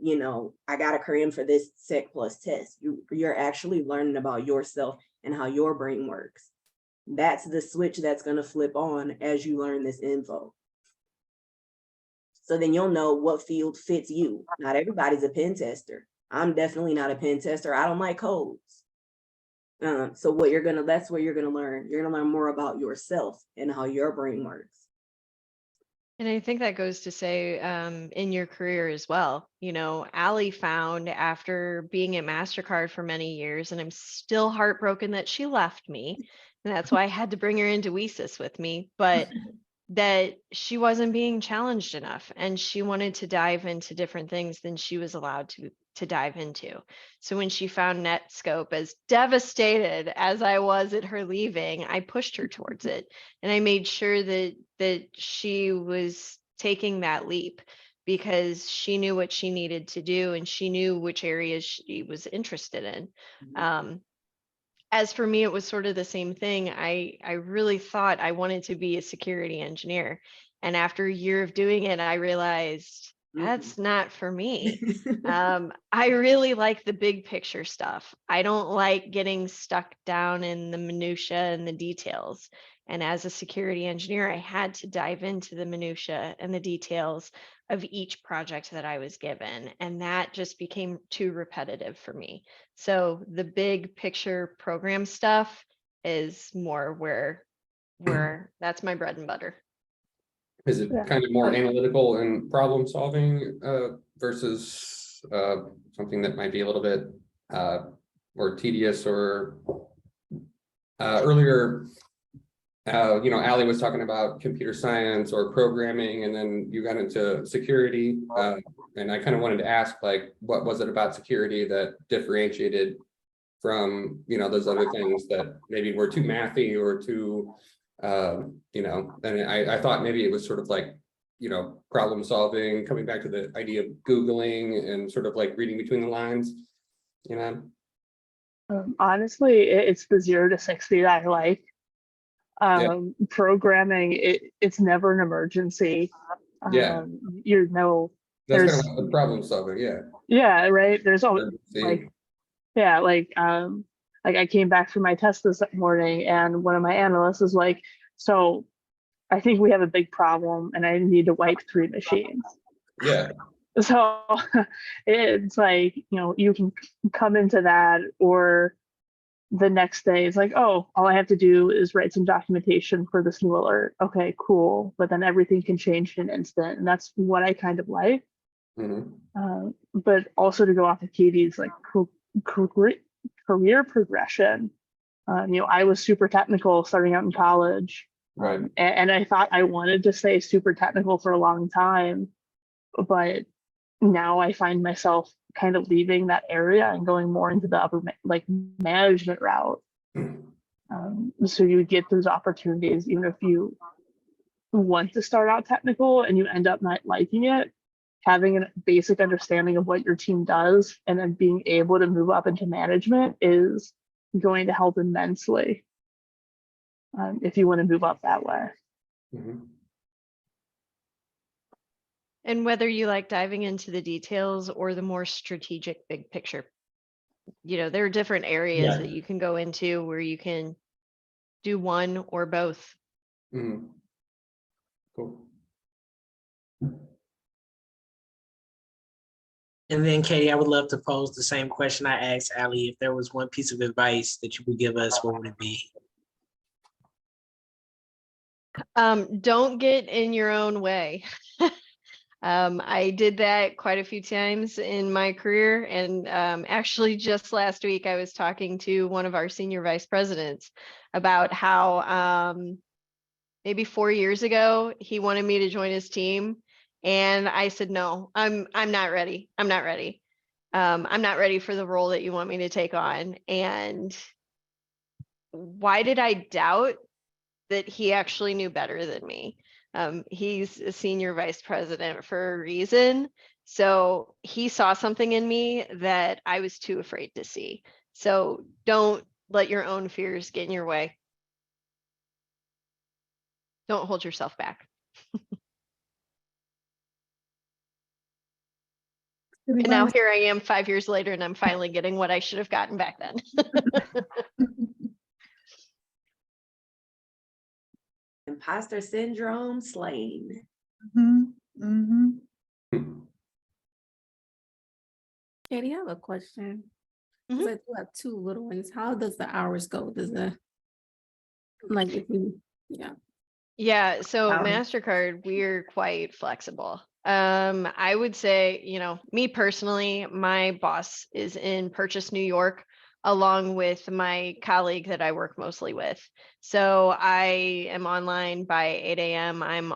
I got to cram for this Sec Plus test. You're actually learning about yourself and how your brain works. That's the switch that's going to flip on as you learn this info. So then you'll know what field fits you. Not everybody's a pen tester. I'm definitely not a pen tester. I don't like codes. So what that's where you're gonna learn. You're gonna learn more about yourself and how your brain works. And I think that goes to say, in your career as well, Allie found after being at MasterCard for many years, and I'm still heartbroken that she left me. And that's why I had to bring her into WESIS with me, but that she wasn't being challenged enough and she wanted to dive into different things than she was allowed to dive into. So when she found Netscope, as devastated as I was at her leaving, I pushed her towards it, and I made sure that she was taking that leap because she knew what she needed to do and she knew which areas she was interested in. As for me, it was sort of the same thing. I really thought I wanted to be a security engineer. And after a year of doing it, I realized that's not for me. I really like the big picture stuff. I don't like getting stuck down in the minutia and the details. And as a security engineer, I had to dive into the minutia and the details of each project that I was given. And that just became too repetitive for me. So the big picture program stuff is more where that's my bread and butter. Is it Yeah. kind of more analytical and problem solving versus something that might be a little bit more tedious or earlier? Allie was talking about computer science or programming, and then you got into security. And I kind of wanted to ask, like, what was it about security that differentiated from, those other things that maybe were too mathy or too, and I thought maybe it was sort of like, problem solving, coming back to the idea of Googling and sort of like reading between the lines, Honestly, it's the 0 to 60 that I like. Yeah. Programming, it's never an emergency. Yeah. That's That's there's kind of like the problem solving, yeah. yeah, right. There's always See? like I came back from my test this morning and one of my analysts is like, so I think we have a big problem and I need to wipe 3 machines. Yeah. So it's like, you can come into that, or the next day it's like, oh, all I have to do is write some documentation for this new alert. Okay, cool. But then everything can change in an instant. And that's what I kind of like. Mhm. But also to go off of Katie's like career progression. I was super technical starting out in college. Right. And I thought I wanted to stay super technical for a long time, but now I find myself kind of leaving that area and going more into the upper management route. So you get those opportunities, even if you want to start out technical and you end up not liking it, having a basic understanding of what your team does and then being able to move up into management is going to help immensely if you want to move up that way. Mhm. And whether you like diving into the details or the more strategic big picture, there are different areas that you can go into where you can do one or both. Mhm. Cool. And then Katie, I would love to pose the same question I asked Allie. If there was one piece of advice that you would give us, what would it be? Don't get in your own way. I did that quite a few times in my career. And actually just last week, I was talking to one of our senior vice presidents about how maybe 4 years ago, he wanted me to join his team. And I said, no, I'm not ready. I'm not ready. I'm not ready for the role that you want me to take on. And why did I doubt that he actually knew better than me? He's a senior vice president for a reason. So he saw something in me that I was too afraid to see. So don't let your own fears get in your way. Don't hold yourself back. And now here I am 5 years later, and I'm finally getting what I should have gotten back then. Imposter syndrome slain. Mhm, mhm. Katie, I have a question. Mhm. 'Cause I do have two little ones. How does the hours go? Does the, like, if you, yeah. Yeah, so Um, MasterCard, we're quite flexible. I would say, me personally, my boss is in Purchase, New York, along with my colleague that I work mostly with. So I am online by 8 a.m. I'm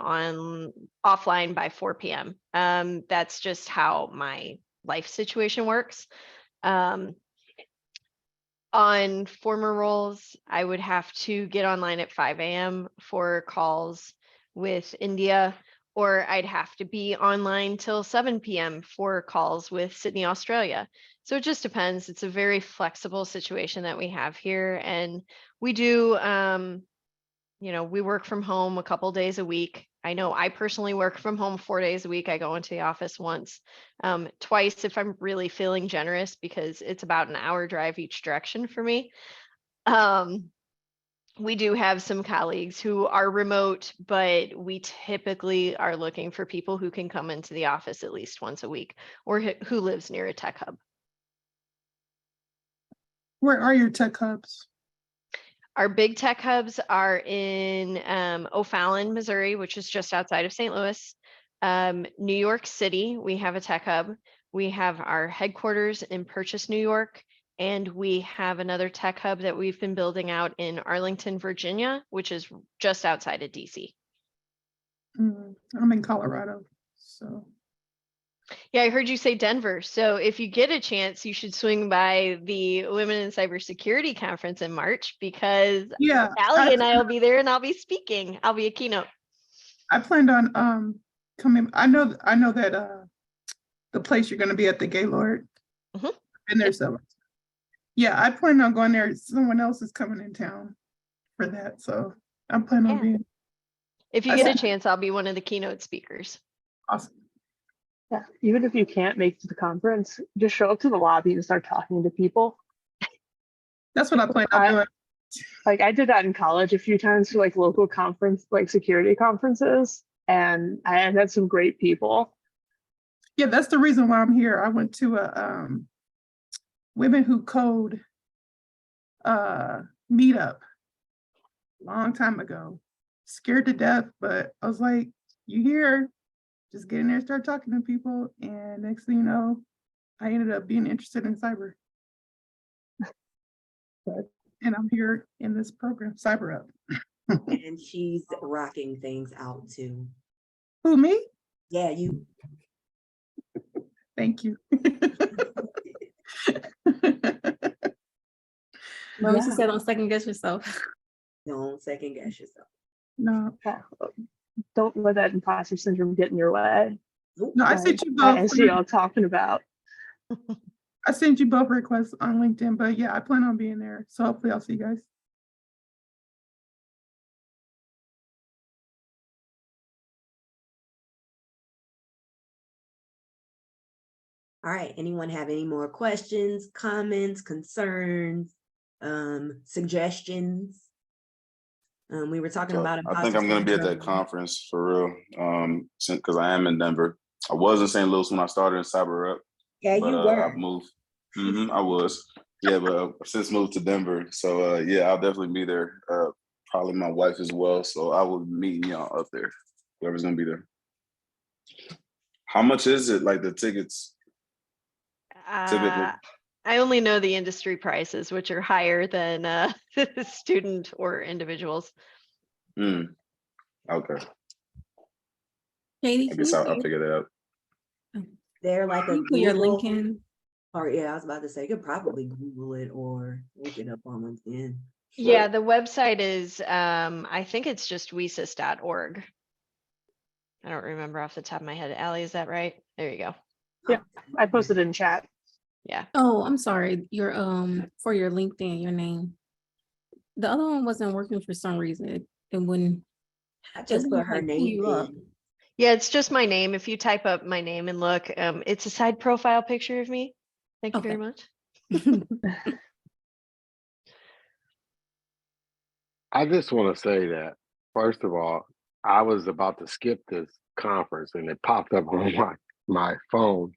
offline by 4 p.m. That's just how my life situation works. Um, on former roles, I would have to get online at 5 a.m. for calls with India, or I'd have to be online till 7 p.m. for calls with Sydney, Australia. So it just depends. It's a very flexible situation that we have here. And we do, we work from home a couple days a week. I know I personally work from home 4 days a week. I go into the office once, twice if I'm really feeling generous because it's about an hour drive each direction for me. We do have some colleagues who are remote, but we typically are looking for people who can come into the office at least once a week or who lives near a tech hub. Where are your tech hubs? Our big tech hubs are in O'Fallon, Missouri, which is just outside of St. Louis. New York City, we have a tech hub. We have our headquarters in Purchase, New York, and we have another tech hub that we've been building out in Arlington, Virginia, which is just outside of DC. I'm in Colorado, so. Yeah, I heard you say Denver. So if you get a chance, you should swing by the Women in Cybersecurity Conference in March because Yeah, Allie and I will be there and I'll be speaking. I'll be a keynote. I planned on coming. I know that the place you're gonna be at, the Gaylord. Mhm. And there's so yeah, I plan on going there. Someone else is coming in town for that, so I'm planning on Yeah. being If you I get a said- chance, I'll be one of the keynote speakers. awesome. Yeah, even if you can't make it to the conference, just show up to the lobby and start talking to people. That's what I plan on doing. Like I did that in college a few times for like local conference, like security conferences, and I met some great people. Yeah, that's the reason why I'm here. I went to a Women Who Code meetup a long time ago. Scared to death, but I was like, you here? Just get in there, start talking to people, and next thing you know, I ended up being interested in cyber. And I'm here in this program, Cyber Up. And she's rocking things out too. Who, me? Yeah, you. Thank you. Remember she Yeah. said, don't second guess yourself. Don't second guess yourself. No, Don't let that imposter syndrome get in your way. no, I Like, sent you I both. see y'all talking about. I sent you both requests on LinkedIn, but yeah, I plan on being there. So hopefully I'll see you guys. All right, anyone have any more questions, comments, concerns, suggestions? We were talking So about. I think I'm gonna be at that conference for real, because I am in Denver. I was in St. Louis when I started in Cyber Up, Yeah, but you I've were. moved. I was, yeah, but I've since moved to Denver. So yeah, I'll definitely be there. Probably my wife as well. So I will be meeting y'all up there. Whoever's gonna be there. How much is it? Like the tickets? Typically. I only know the industry prices, which are higher than student or individuals. Okay, Katie, I can guess you I'll figure that out. They're like a can you put your Google, link in? or yeah, I was about to say, you could probably Google it or look it up on LinkedIn. Yeah, the website is, I think it's just wesis.org. I don't remember off the top of my head. Allie, is that right? There you go. Yeah, I posted it in chat. Yeah. Oh, I'm sorry. Your for your LinkedIn, your name. The other one wasn't working for some reason. It wouldn't. I just put her name you up. in. Yeah, it's just my name. If you type up my name and look, it's a side profile picture of me. Thank you very much. I just want to say that, first of all, I was about to skip this conference and it popped up on my phone.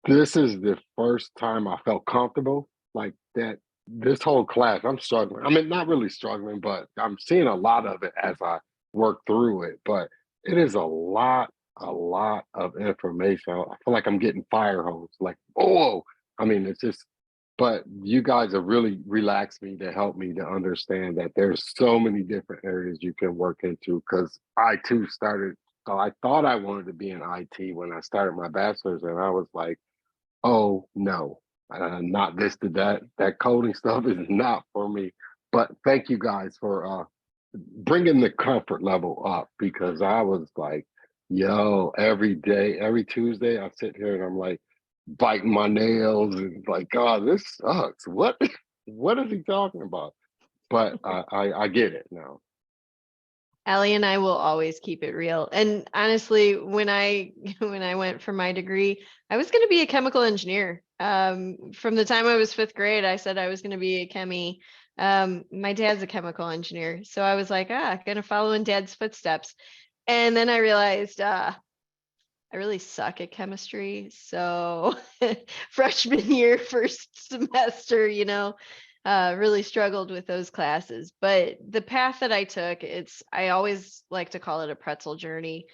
this is the first time I felt comfortable like that. This whole class, I'm struggling. I mean, not really struggling, but I'm seeing a lot of it as I work through it. But it is a lot of information. I feel like I'm getting fire hose. Like, oh, I mean, it's just. But you guys have really relaxed me to help me to understand that there's so many different areas you can work into. Because I too started. So I thought I wanted to be in IT when I started my bachelor's, and I was like, oh no, not this to that. That coding stuff is not for me. But thank you guys for bringing the comfort level up because I was like, yo, every day, every Tuesday, I sit here and I'm like biting my nails and like, God, this sucks. What, what is he talking about? But I get it now. Allie and I will always keep it real. And honestly, when I when I went for my degree, I was going to be a chemical engineer. From the time I was 5th grade, I said I was going to be a chemie. My dad's a chemical engineer, so I was like, gonna follow in dad's footsteps. And then I realized, I really suck at chemistry. So freshman year, first semester, really struggled with those classes. But the path that I took, I always like to call it a pretzel journey.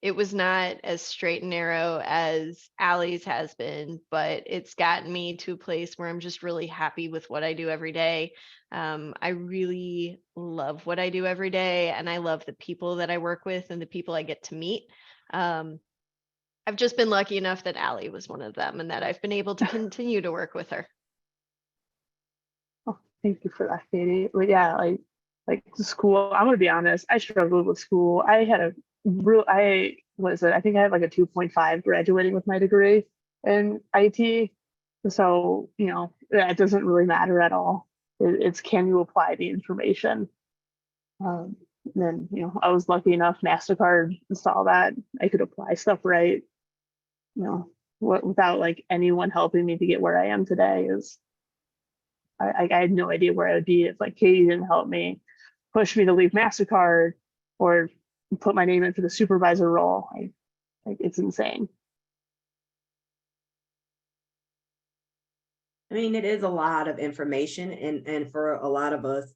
It was not as straight and narrow as Allie's has been, but it's gotten me to a place where I'm just really happy with what I do every day. I really love what I do every day, and I love the people that I work with and the people I get to meet. I've just been lucky enough that Allie was one of them and that I've been able to continue to work with her. Oh, thank you for that, Katie. But yeah, like school, I'm gonna be honest, I struggled with school. I had a real, I think I had like a 2.5 graduating with my degree in IT. So, that doesn't really matter at all. It's can you apply the information? Then, I was lucky enough, MasterCard saw that I could apply stuff right. Without like anyone helping me to get where I am today is, I had no idea where I would be if like Katie didn't help me, push me to leave MasterCard or put my name in for the supervisor role. It's insane. I mean, it is a lot of information, and for a lot of us,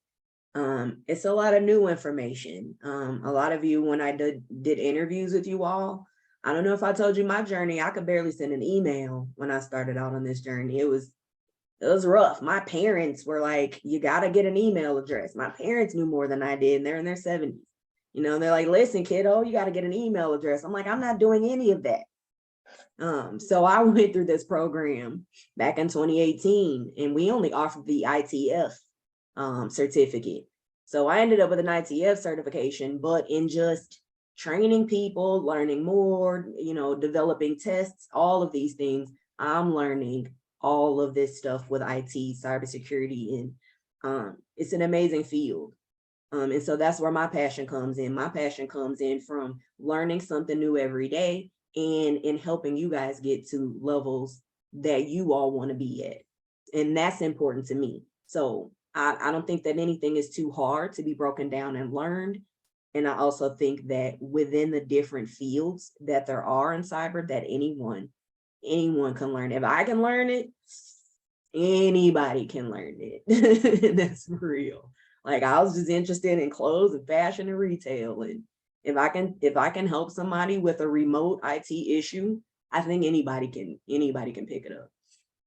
it's a lot of new information. A lot of you, when I did interviews with you all, I don't know if I told you my journey, I could barely send an email when I started out on this journey. It was rough. My parents were like, you got to get an email address. My parents knew more than I did, and they're in their 70s. They're like, listen, kiddo, you got to get an email address. I'm like, I'm not doing any of that. So I went through this program back in 2018, and we only offered the ITF certificate. So I ended up with an ITF certification, but in just training people, learning more, developing tests, all of these things, I'm learning all of this stuff with IT, cybersecurity, and it's an amazing field. And so that's where my passion comes in. My passion comes in from learning something new every day and in helping you guys get to levels that you all want to be at. And that's important to me. So I don't think that anything is too hard to be broken down and learned. And I also think that within the different fields that there are in cyber, that anyone can learn. If I can learn it, anybody can learn it. That's real. Like, I was just interested in clothes and fashion and retail. And if I can help somebody with a remote IT issue, I think anybody can pick it up.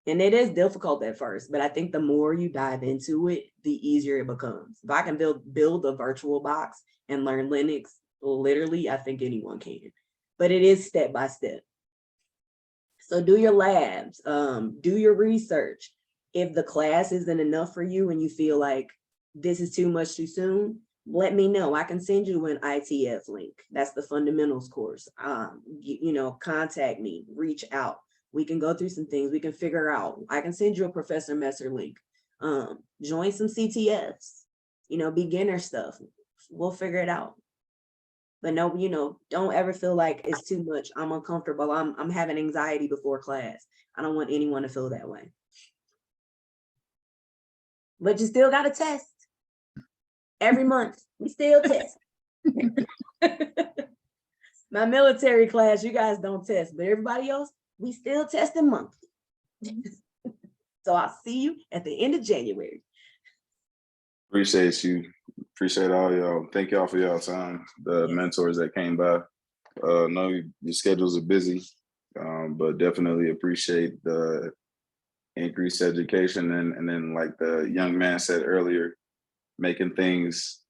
And it is difficult at first, but I think the more you dive into it, the easier it becomes. If I can build a virtual box and learn Linux, literally, I think anyone can. But it is step by step. So do your labs, do your research. If the class isn't enough for you and you feel like this is too much too soon, let me know. I can send you an ITF link. That's the fundamentals course. Contact me, reach out. We can go through some things. We can figure out. I can send you a Professor Messer link. Join some CTFs, beginner stuff. We'll figure it out. But no, don't ever feel like it's too much. I'm uncomfortable. I'm having anxiety before class. I don't want anyone to feel that way. But you still got to test. Every month, we still test. My military class, you guys don't test, but everybody else, we still testing monthly. So I'll see you at the end of January. Appreciate you. Appreciate all y'all. Thank y'all for y'all time. The mentors that came by. Know your schedules are busy, but definitely appreciate the increased education and then like the young man said earlier, making us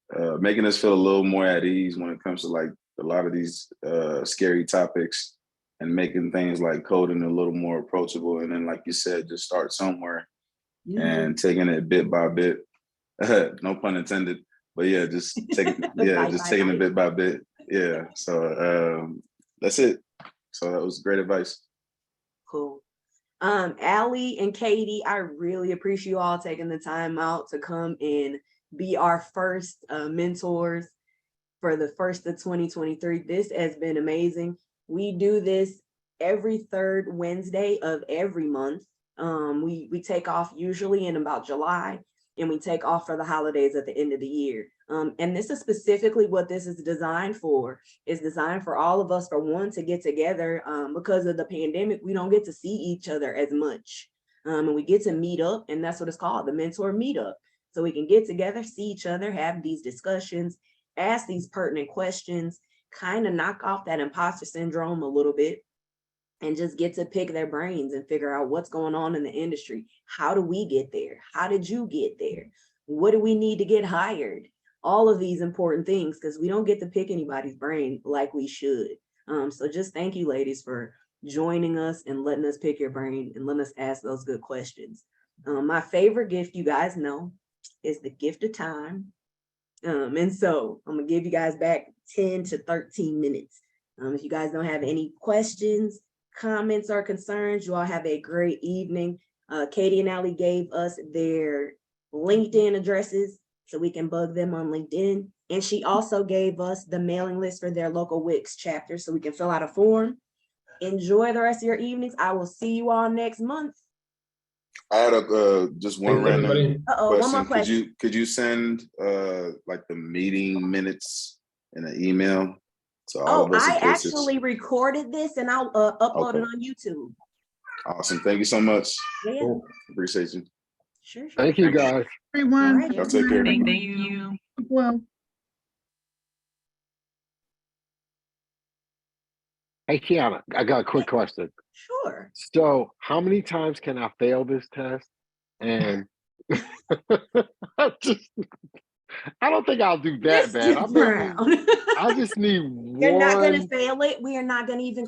feel a little more at ease when it comes to like a lot of these scary topics and making things like coding a little more approachable. And then, like you said, just start somewhere and taking it bit by bit. No pun intended, but yeah, just taking taking it bit by bit. Yeah. So that's it. So that was great advice. Cool. Allie and Katie, I really appreciate you all taking the time out to come and be our first mentors for the first of 2023. This has been amazing. We do this every third Wednesday of every month. We take off usually in about July, and we take off for the holidays at the end of the year. And this is specifically what this is designed for. It's designed for all of us, for one, to get together. Because of the pandemic, we don't get to see each other as much. And we get to meet up, and that's what it's called, the mentor meetup. So we can get together, see each other, have these discussions, ask these pertinent questions, kind of knock off that imposter syndrome a little bit, and just get to pick their brains and figure out what's going on in the industry. How do we get there? How did you get there? What do we need to get hired? All of these important things, because we don't get to pick anybody's brain like we should. So just thank you, ladies, for joining us and letting us pick your brain and letting us ask those good questions. My favorite gift, you guys know, is the gift of time. And so I'm gonna give you guys back 10 to 13 minutes. If you guys don't have any questions, comments, or concerns, you all have a great evening. Katie and Allie gave us their LinkedIn addresses so we can bug them on LinkedIn. And she also gave us the mailing list for their local Wix chapter so we can fill out a form. Enjoy the rest of your evenings. I will see you all next month. I had just one Thanks, random everybody. One more question. Could you send like the meeting minutes in an email to all of us? I actually recorded this and I'll upload it Okay. on YouTube. Awesome. Thank you so much. Yeah, Cool. Appreciate you. sure. Thank you, guys. Everyone. All right. Y'all take care. Thank you. Well. Hey, Kiana, I got a quick question. Sure. So how many times can I fail this test? And I don't think I'll do that bad. Mr. Brown. I just need one. You're not gonna fail it. We are not gonna even